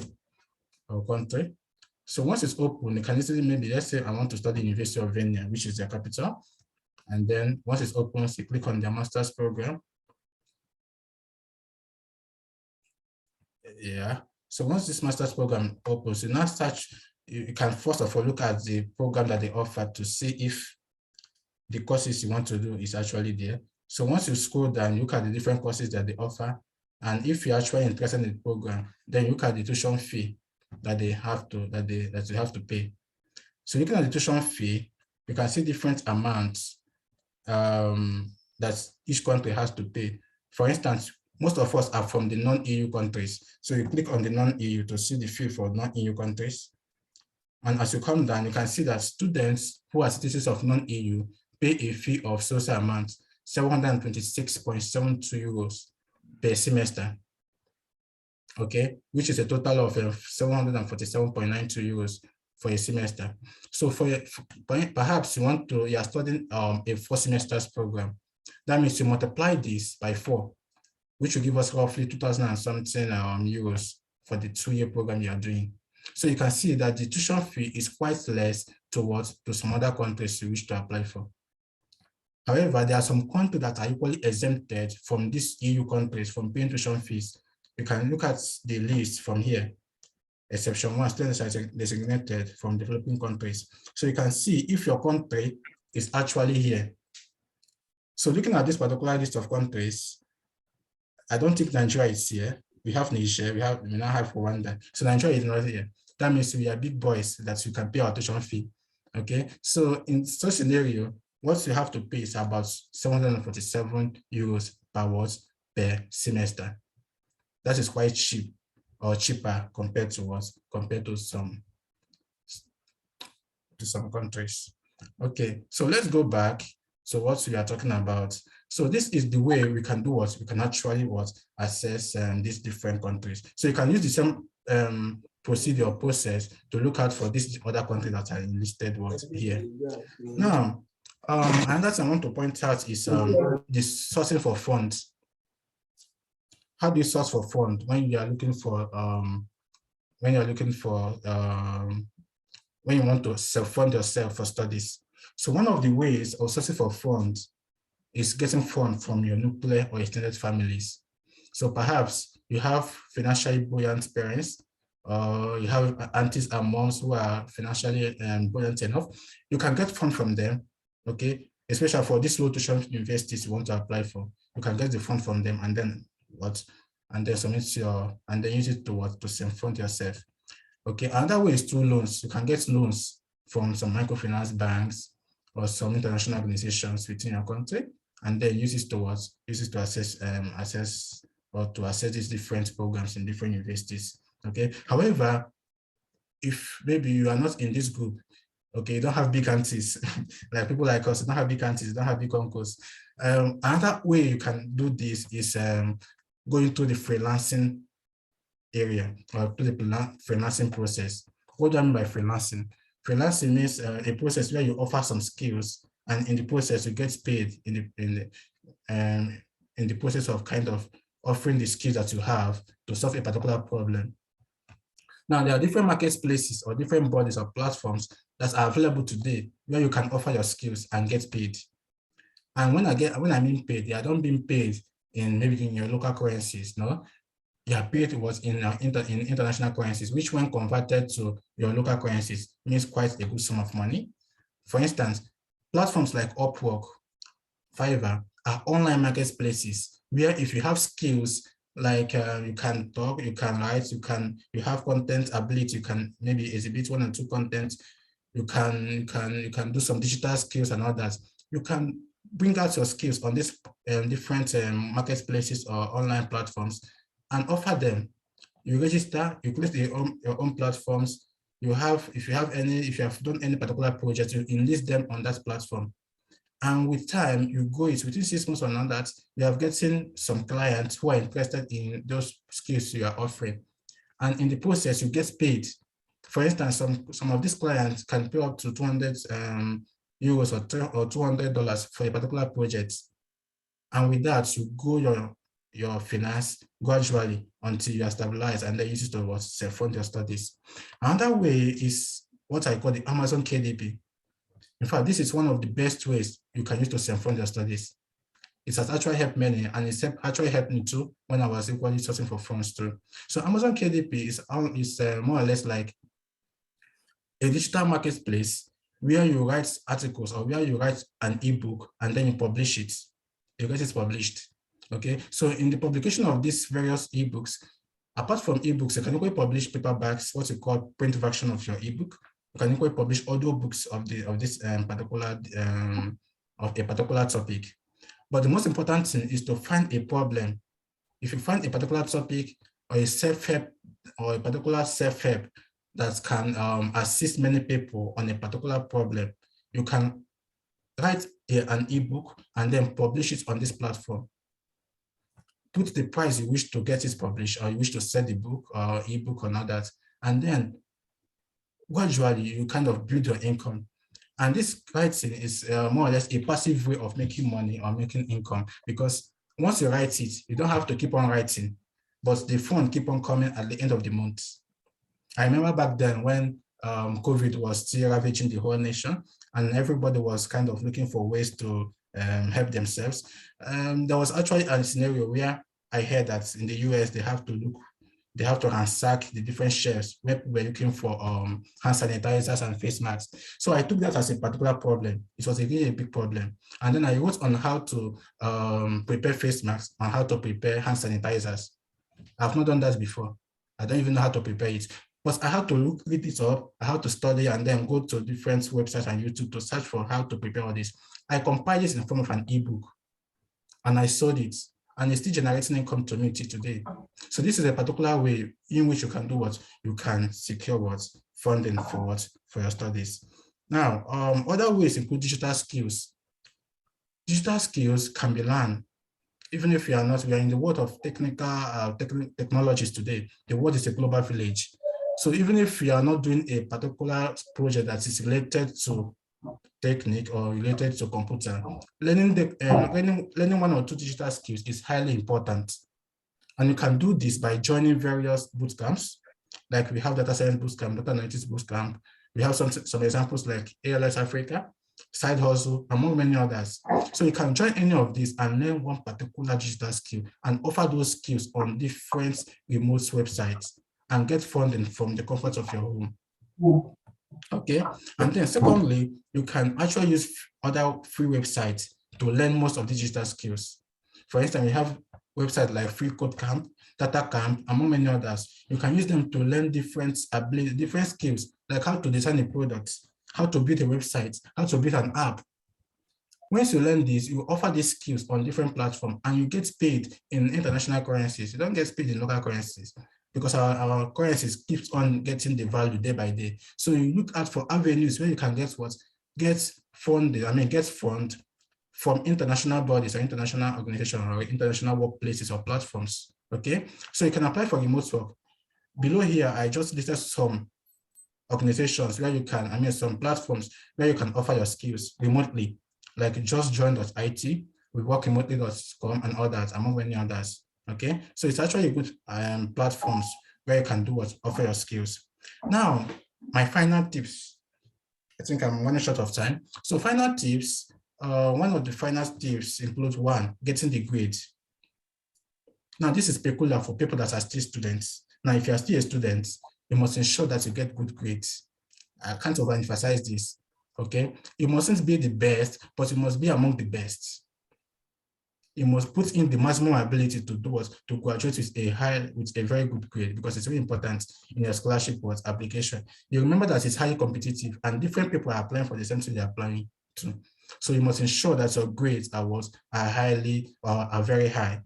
or country. So once it's open, you can easily maybe, let's say I want to study University of Vienna, which is their capital. And then once it's open, you click on their master's program. Yeah. So once this master's program opens, you now search, you can first of all look at the program that they offer to see if the courses you want to do is actually there. So once you scroll down, you look at the different courses that they offer. And if you're actually interested in the program, then you look at the tuition fee that you have to pay. So looking at the tuition fee, you can see different amounts that each country has to pay. For instance, most of us are from the non-EU countries. So you click on the non-EU to see the fee for non-EU countries. And as you come down, you can see that students who are citizens of non-EU pay a fee of social amount, 726.72 euros per semester. Okay, which is a total of 747.92 euros for a semester. So perhaps you are studying a 4 semesters program. That means you multiply this by 4, which will give us roughly 2,000 and something euros for the 2-year program you are doing. So you can see that the tuition fee is quite less to some other countries you wish to apply for. However, there are some countries that are equally exempted from these EU countries from paying tuition fees. You can look at the list from here. Exception 1, students are designated from developing countries. So you can see if your country is actually here. So looking at this particular list of countries, I don't think Nigeria is here. We have Niger, we now have Rwanda. So Nigeria is not here. That means we are big boys that you can pay our tuition fee. Okay, so in such scenario, what you have to pay is about 747 euros per semester. That is quite cheap or cheaper compared to some countries. Okay, so let's go back. So what we are talking about. So this is the way we can do we can actually assess these different countries. So you can use the same procedure or process to look out for these other countries that are listed here. Now, another thing I want to point out is the sourcing for funds. How do you source for funds when you are looking for when you want to self-fund yourself for studies? So one of the ways or sources of funds is getting funds from your nuclear or extended families. So perhaps you have financially buoyant parents, or you have aunties and moms who are financially buoyant enough. You can get funds from them, okay? Especially for these low tuition universities you want to apply for. You can get the fund from them and then what? And then submit your, and then use it to what? To self-fund yourself. Okay, another way is through loans. You can get loans from some microfinance banks or some international organizations within your country, and then use it to what? Use it to access or to access these different programs in different universities. Okay. However, if maybe you are not in this group, okay, you don't have big aunties, like people like us, you don't have big aunties, you don't have big uncles. Another way you can do this is going through the freelancing area or to the freelancing process. What do I mean by freelancing? Freelancing means a process where you offer some skills, and in the process you get paid in the process of kind of offering the skills that you have to solve a particular problem. Now, there are different marketplaces or different bodies or platforms that are available today where you can offer your skills and get paid. And when I mean paid, they are not being paid in maybe in your local currencies, no? You are paid was in international currencies, which when converted to your local currencies means quite a good sum of money. For instance, platforms like Upwork, Fiverr are online marketplaces where if you have skills like you can talk, you can write, you have content ability, you can maybe exhibit 1 or 2 content, you can do some digital skills and others. You can bring out your skills on these different marketplaces or online platforms and offer them. You register, you create your own platforms. If you have done any particular project, you enlist them on that platform. And with time, you go it within 6 months or not that you have getting some clients who are interested in those skills you are offering. And in the process, you get paid. For instance, some of these clients can pay up to 200 euros or $200 for a particular project. And with that, you grow your finance gradually until you are stabilized, and then use it to self-fund your studies. Another way is what I call the Amazon KDP. In fact, this is one of the best ways you can use to self-fund your studies. It has actually helped many, and it's actually helped me too when I was equally searching for funds too. So Amazon KDP is more or less like a digital marketplace where you write articles or where you write an ebook and then you publish it. You get it published. Okay, so in the publication of these various ebooks, apart from ebooks, you can equally publish paperbacks, what you call print version of your ebook. You can equally publish audio books of this particular topic. But the most important thing is to find a problem. If you find a particular topic or a self-help or a particular self-help that can assist many people on a particular problem, you can write an ebook and then publish it on this platform. Put the price you wish to get it published, or you wish to sell the book or ebook or not that, and then gradually you kind of build your income. And this writing is more or less a passive way of making money or making income, because once you write it, you don't have to keep on writing, but the fund keep on coming at the end of the month. I remember back then when COVID was still ravaging the whole nation and everybody was kind of looking for ways to help themselves. There was actually a scenario where I heard that in the US, they have to ransack the different shelves where people were looking for hand sanitizers and face masks. So I took that as a particular problem. It was a really big problem. And then I wrote on how to prepare face masks and how to prepare hand sanitizers. I've not done that before. I don't even know how to prepare it. But I had to read it up, I had to study, and then go to different websites and YouTube to search for how to prepare all this. I compiled this in the form of an ebook, and I sold it, and it's still generating income to me today. So this is a particular way in which you can do what? You can secure what? Funding for what? For your studies. Now, other ways include digital skills. Digital skills can be learned. Even if we are in the world of technologies today, the world is a global village. So even if you are not doing a particular project that is related to technique or related to computer, learning 1 or 2 digital skills is highly important. And you can do this by joining various boot camps. Like we have data science boot camp, data analytics boot camp. We have some examples like ALS Africa. side hustle, among many others. So you can join any of these and learn one particular digital skill and offer those skills on different remote websites and get funding from the comfort of your home. Okay, and then secondly, you can actually use other free websites to learn most of the digital skills. For instance, we have websites like Free Code Camp, Data Camp, among many others. You can use them to learn different abilities, different skills, like how to design a product, how to build a website, how to build an app. Once you learn this, you offer these skills on different platforms and you get paid in international currencies. You don't get paid in local currencies because our currencies keeps on getting the value day by day. So you look out for avenues where you can get what? Get funded, get fund from international bodies or international organizations or international workplaces or platforms. Okay, so you can apply for remote work. Below here, I just listed some organizations where you can, some platforms where you can offer your skills remotely, like justjoin.it, we work remotely.com and others, among many others. Okay, so it's actually a good platforms where you can do what? Offer your skills. Now, my final tips. I think I'm running short of time. So final tips, one of the final tips includes one, getting the grade. Now, this is peculiar for people that are still students. Now, if you are still a student, you must ensure that you get good grades. I can't overemphasize this, okay? You mustn't be the best, but you must be among the best. You must put in the maximum ability to do what? To graduate with a very good grade, because it's really important in your scholarship application. You remember that it's highly competitive and different people are applying for the same thing they're applying to. So you must ensure that your grades are very high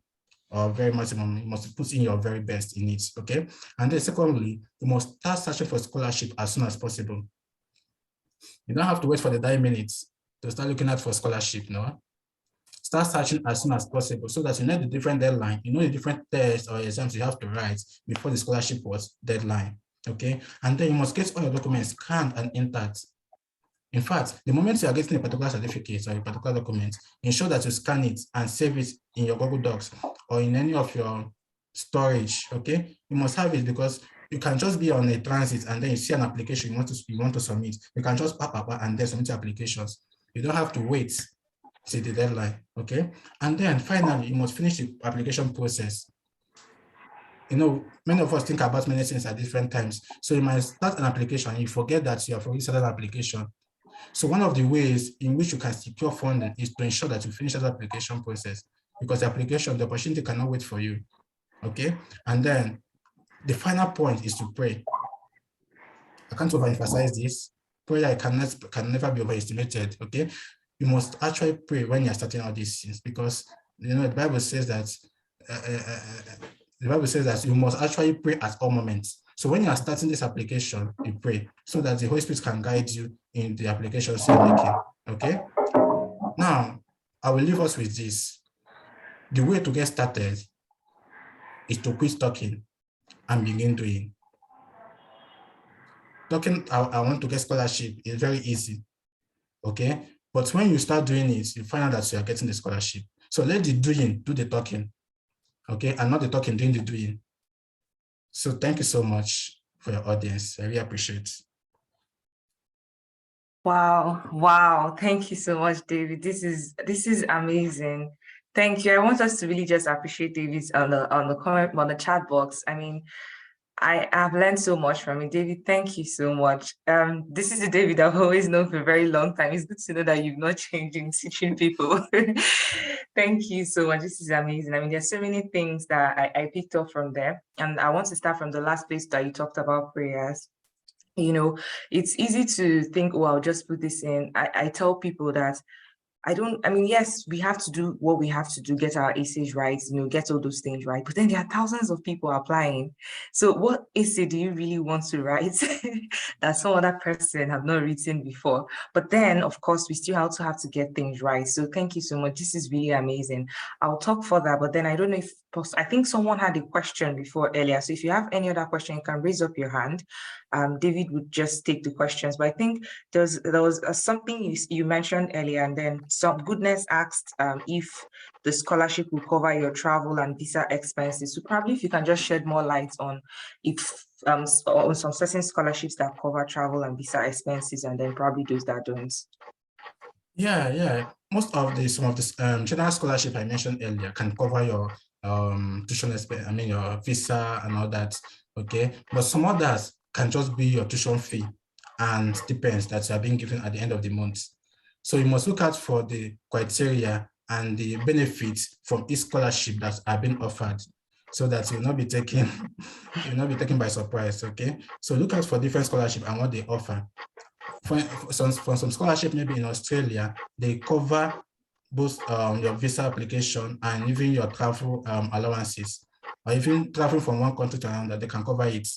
or very maximum. You must put in your very best in it, okay? And then secondly, you must start searching for scholarship as soon as possible. You don't have to wait for the dying minutes to start looking out for scholarship, no? Start searching as soon as possible so that you know the different deadline, you know the different tests or exams you have to write before the scholarship deadline, okay? And then you must get all your documents scanned and intact. In fact, the moment you are getting a particular certificate or a particular document, ensure that you scan it and save it in your Google Docs or in any of your storage, okay? You must have it because you can just be on a transit and then you see an application you want to submit. You can just and then submit your applications. You don't have to wait till the deadline, okay? And then finally, you must finish the application process. You know, many of us think about many things at different times. So you might start an application and you forget that you have already started an application. So one of the ways in which you can secure funding is to ensure that you finish that application process, because the opportunity cannot wait for you, okay? And then the final point is to pray. I can't overemphasize this. Prayer can never be overestimated, okay? You must actually pray when you're starting all these things, because the Bible says that you must actually pray at all moments. So when you are starting this application, you pray so that the Holy Spirit can guide you in the applications you're making, okay? Now, I will leave us with this. The way to get started is to quit talking and begin doing. Talking, I want to get scholarship is very easy, okay? But when you start doing it, you find out that you are getting the scholarship. So let the doing do the talking, okay? And not the talking doing the doing. So thank you so much for your audience. I really appreciate it. Wow. Thank you so much, David. This is amazing. Thank you. I want us to really just appreciate David on the chat box. I mean, I have learned so much from it. David, thank you so much. This is the David I've always known for a very long time. It's good to know that you've not changed in teaching people. Thank you so much. This is amazing. I mean, there's so many things that I picked up from there. And I want to start from the last place that you talked about prayers. You know, it's easy to think, oh, I'll just put this in. I tell people that yes, we have to do what we have to do, get our essays right, get all those things right. But then there are thousands of people applying. So what essay do you really want to write that some other person have not written before? But then, of course, we still also have to get things right. So thank you so much. This is really amazing. I'll talk further, but then I don't know if I think someone had a question before earlier. So if you have any other question, you can raise up your hand. David would just take the questions. But I think there was something you mentioned earlier, and then some Goodness asked if the scholarship will cover your travel and visa expenses. So probably if you can just shed more light on if on some certain scholarships that cover travel and visa expenses, and then probably those that don't. Yeah. Most of the some of the general scholarship I mentioned earlier can cover your tuition expense, I mean your visa and all that. Okay. But some others can just be your tuition fee and stipends that you are being given at the end of the month. So you must look out for the criteria and the benefits from each scholarship that are being offered so that you'll not be taken, you'll not be taken by surprise. Okay. So look out for different scholarship and what they offer. For some scholarship, maybe in Australia, they cover both your visa application and even your travel allowances, or even traveling from one country to another, they can cover it.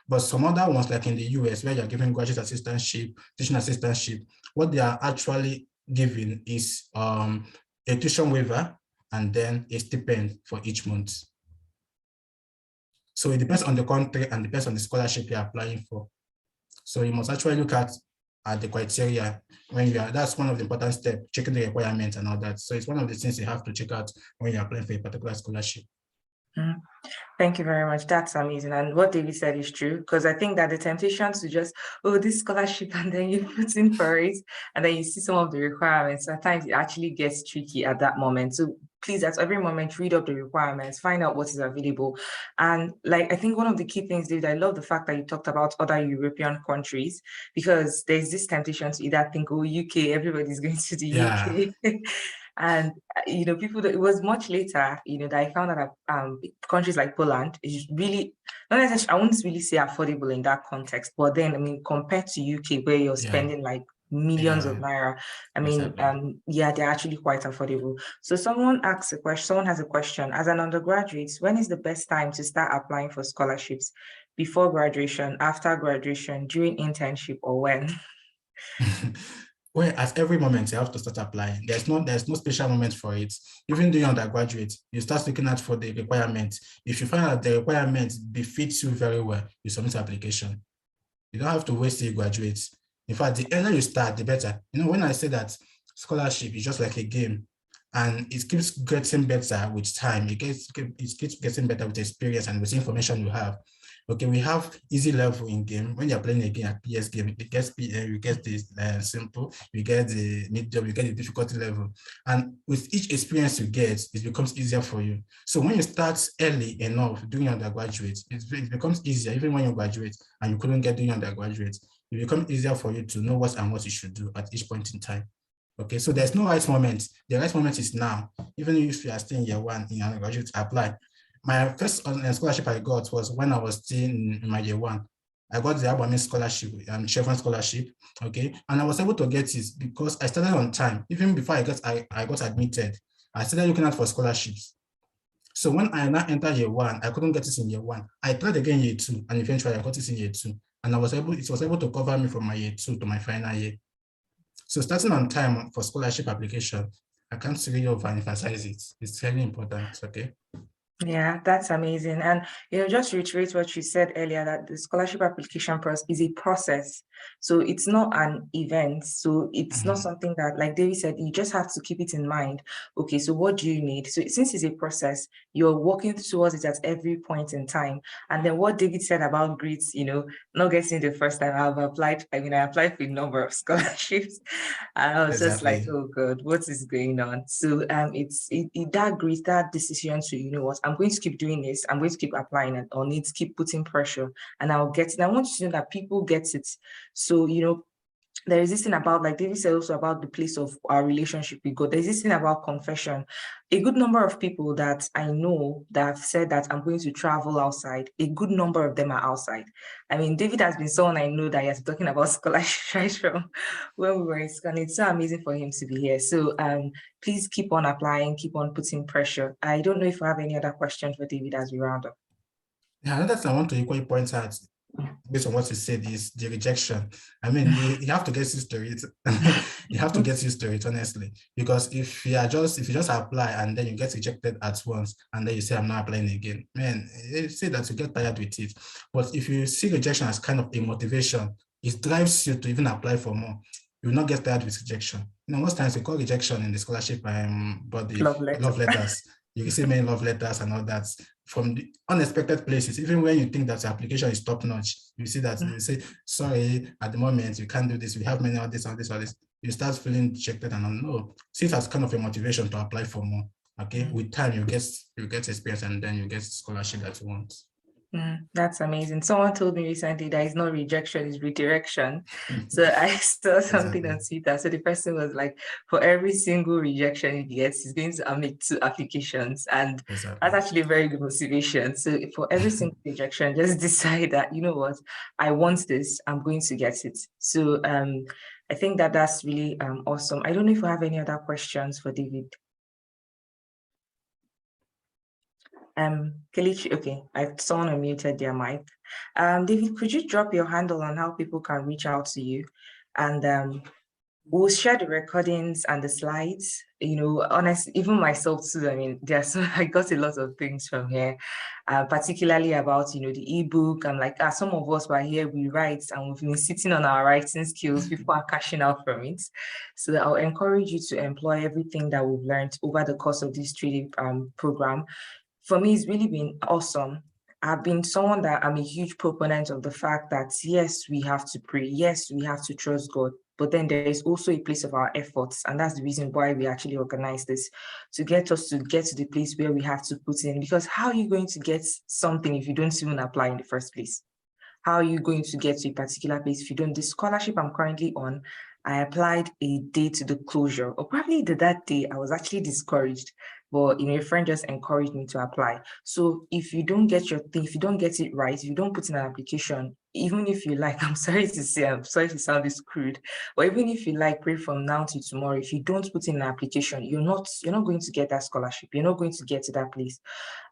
But some other ones, like in the US, where you're giving graduate assistantship, teaching assistantship, what they are actually giving is a tuition waiver and then a stipend for each month. So it depends on the country and depends on the scholarship you're applying for. So you must actually look at the criteria when you are, that's one of the important steps, checking the requirements and all that. So it's one of the things you have to check out when you're applying for a particular scholarship. Mm. Thank you very much. That's amazing. And what David said is true, because I think that the temptation to just, oh, this scholarship, and then you put in for it, and then you see some of the requirements, sometimes it actually gets tricky at that moment. So please, at every moment, read up the requirements, find out what is available. And like, I think one of the key things, David, I love the fact that you talked about other European countries, because there's this temptation to either think, oh, UK, everybody's going to the Yeah. UK. And people that it was much later, that I found out that countries like Poland is really not necessarily, I wouldn't really say affordable in that context, but then I mean compared to UK where you're Yeah. spending like millions of Yeah. naira, I mean, Exactly. yeah, they're actually quite affordable. So someone has a question. As an undergraduate, when is the best time to start applying for scholarships? Before graduation, after graduation, during internship, or when? Well, at every moment you have to start applying. There's no special moment for it. Even during undergraduate, you start looking out for the requirements. If you find out the requirements befits you very well, you submit application. You don't have to wait till you graduate. In fact, the earlier you start, the better. When I say that scholarship is just like a game, and it keeps getting better with time. It keeps getting better with experience and with information you have. Okay, we have easy level in game. When you're playing a game at PS game, it gets you get this simple, you get the medium, you get the difficulty level. And with each experience you get, it becomes easier for you. So when you start early enough doing undergraduate, it becomes easier. Even when you graduate and you couldn't get doing undergraduate, it becomes easier for you to know what you should do at each point in time. Okay, so there's no right moment. The right moment is now. Even if you are still in year one in undergraduate, apply. My first scholarship I got was when I was still in my year one. I got the Abame scholarship, Chevron scholarship, okay? And I was able to get it because I started on time. Even before I got admitted, I started looking out for scholarships. So when I now entered year one, I couldn't get it in year one. I tried again year two, and eventually I got it in year two. And it was able to cover me from my year two to my final year. So starting on time for scholarship application, I can't really overemphasize it. It's very important, okay? Yeah, that's amazing. And just to reiterate what you said earlier, that the scholarship application process is a process. So it's not an event. So it's not something that, like David said, you just have to keep it in mind. Okay, so what do you need? So since it's a process, you're working towards it at every point in time. And then what David said about grades, not getting the first time I applied for a number of scholarships. And I was just like, Exactly. oh God, what is going on? So it's that grade, that decision to, what, I'm going to keep doing this, I'm going to keep applying it, or need to keep putting pressure, and I'll get it. I want you to know that people get it. So, there is this thing about, like David said, also about the place of our relationship with God. There's this thing about confession. A good number of people that I know that have said that I'm going to travel outside, a good number of them are outside. I mean, David has been someone I know that he has been talking about scholarship right from when we were in school. And it's so amazing for him to be here. So please keep on applying, keep on putting pressure. I don't know if I have any other questions for David as we round up. Yeah, another thing I want to equally point out based on what you said is the rejection. I mean, you have to get used to it. You have to get used to it, honestly, because if you just apply and then you get rejected at once and then you say I'm not applying again, man, you see that you get tired with it. But if you see rejection as kind of a motivation, it drives you to even apply for more. You will not get tired with rejection. Most times we call rejection in the scholarship body Love letter. love letters. You receive many love letters and all that from the unexpected places. Even when you think that the application is top notch, you see that they say, sorry, at the moment, you can't do this. We have many of this, or this, or this. you start feeling dejected and no, see it as kind of a motivation to apply for more. Okay, with time you get experience and then you get scholarship that you want. That's amazing. Someone told me recently that it's not rejection, it's redirection. So I saw something on Twitter. So the person was like, for every single rejection he gets, he's going to make 2 applications. And that's actually a very good motivation. So for every single rejection, just decide that, you know what, I want this, I'm going to get it. So I think that that's really awesome. I don't know if you have any other questions for David. Kelechi, okay, someone unmuted their mic. David, could you drop your handle on how people can reach out to you? And we'll share the recordings and the slides. You know, honestly, even myself too, I mean, I got a lot of things from here, particularly about, you know, the ebook. I'm like, some of us were here, we write, and we've been sitting on our writing skills. People are cashing out from it. So I'll encourage you to employ everything that we've learned over the course of this 3-day program. For me, it's really been awesome. I've been someone that I'm a huge proponent of the fact that, yes, we have to pray. Yes, we have to trust God. But then there is also a place of our efforts. And that's the reason why we actually organize this, to get us to get to the place where we have to put in. Because how are you going to get something if you don't even apply in the first place? How are you going to get to a particular place if you don't? The scholarship I'm currently on, I applied a day to the closure, or probably that day I was actually discouraged, but you know, a friend just encouraged me to apply. So if you don't get your thing, if you don't get it right, if you don't put in an application, even if you like, I'm sorry to say, I'm sorry to sound this crude, but even if you like, pray from now to tomorrow, if you don't put in an application, you're not going to get that scholarship. You're not going to get to that place.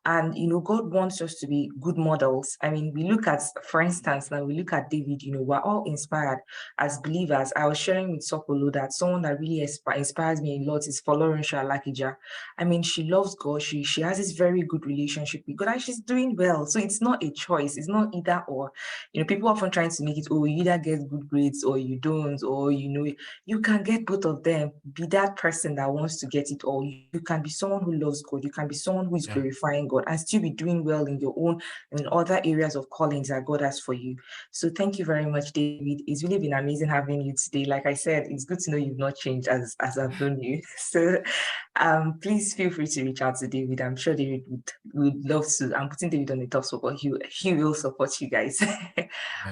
And, you know, God wants us to be good models. I mean, we look at, for instance, now we look at David, you know, we're all inspired as believers. I was sharing with Sopolo that someone that really inspires me a lot is Folorunsho Alakija. I mean, she loves God. She has this very good relationship with God and she's doing well. So it's not a choice. It's not either or. You know, people often trying to make it, oh, you either get good grades or you don't, or, you know, you can get both of them. Be that person that wants to get it all. You can be someone who loves God. You can be someone who is glorifying God and still be doing well in your own and other areas of callings that God has for you. So thank you very much, David. It's really been amazing having you today. Like I said, it's good to know you've not changed as I've known you. So please feel free to reach out to David. I'm sure David would love to. I'm putting David on the top spot, but he will support you guys.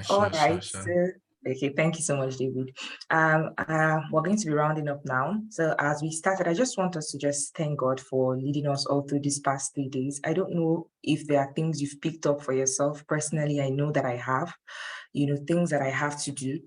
All right. Sure. So, okay, thank you so much, David. We're going to be rounding up now. So as we started, I just want us to just thank God for leading us all through these past 3 days. I don't know if there are things you've picked up for yourself. Personally, I know that I have, you know, things that I have to do,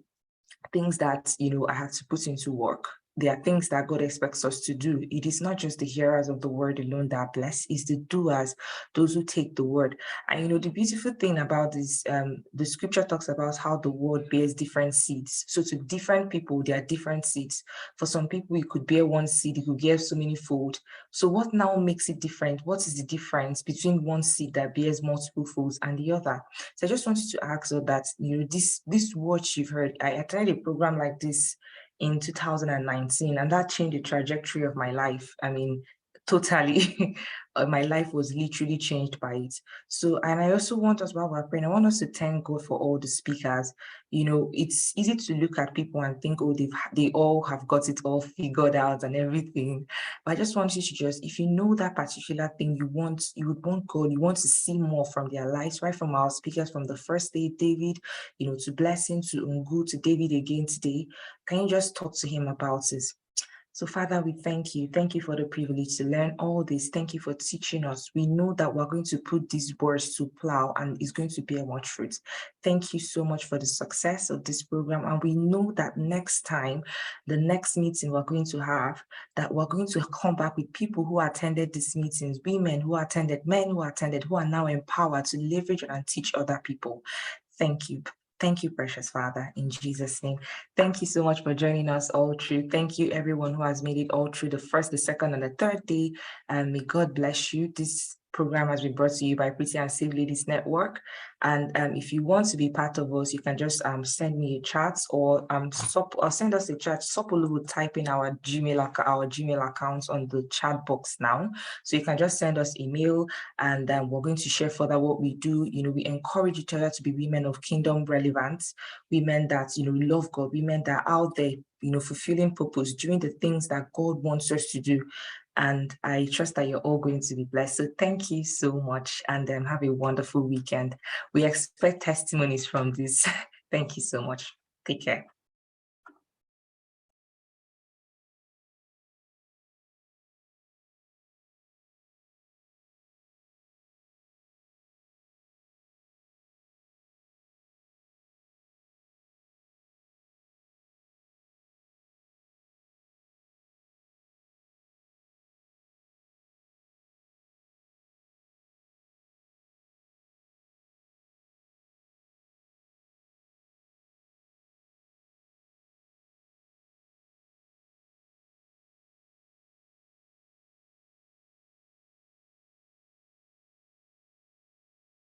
things that, you know, I have to put into work. There are things that God expects us to do. It is not just the hearers of the word alone that are blessed, it's the doers, those who take the word. And you know, the beautiful thing about this, the scripture talks about how the word bears different seeds. So to different people, there are different seeds. For some people, it could bear one seed, it could bear so many fold. So what now makes it different? What is the difference between one seed that bears multiple folds and the other? So I just wanted to ask so that, you know, this word you've heard, I attended a program like this in 2019, and that changed the trajectory of my life. I mean, totally. My life was literally changed by it. So, and I also want us, while we're praying, I want us to thank God for all the speakers. You know, it's easy to look at people and think, oh, they all have got it all figured out and everything. But I just want you to just, if you know that particular thing you would want God, you want to see more from their lives, right from our speakers from the first day, David, you know, to Blessing, to Ungu, to David again today. Can you just talk to him about it? So Father, we thank you. Thank you for the privilege to learn all this. Thank you for teaching us. We know that we're going to put these words to plow and it's going to bear much fruit. Thank you so much for the success of this program. And we know that next time, the next meeting we're going to have, that we're going to come back with people who attended these meetings, women who attended, men who attended, who are now empowered to leverage and teach other people. Thank you. Thank you, precious Father, in Jesus' name. Thank you so much for joining us all through. Thank you, everyone who has made it all through the first, the second, and the third day. And may God bless you. This program has been brought to you by Pretty and Save Ladies Network. And if you want to be part of us, you can just send me a chat or send us a chat. Sopolo will type in our Gmail account on the chat box now. So you can just send us email and we're going to share further what we do. You know, we encourage each other to be women of kingdom relevance, women that, you know, love God, women that are out there, fulfilling purpose, doing the things that God wants us to do. And I trust that you're all going to be blessed. So thank you so much, and have a wonderful weekend. We expect testimonies from this. Thank you so much. Take care.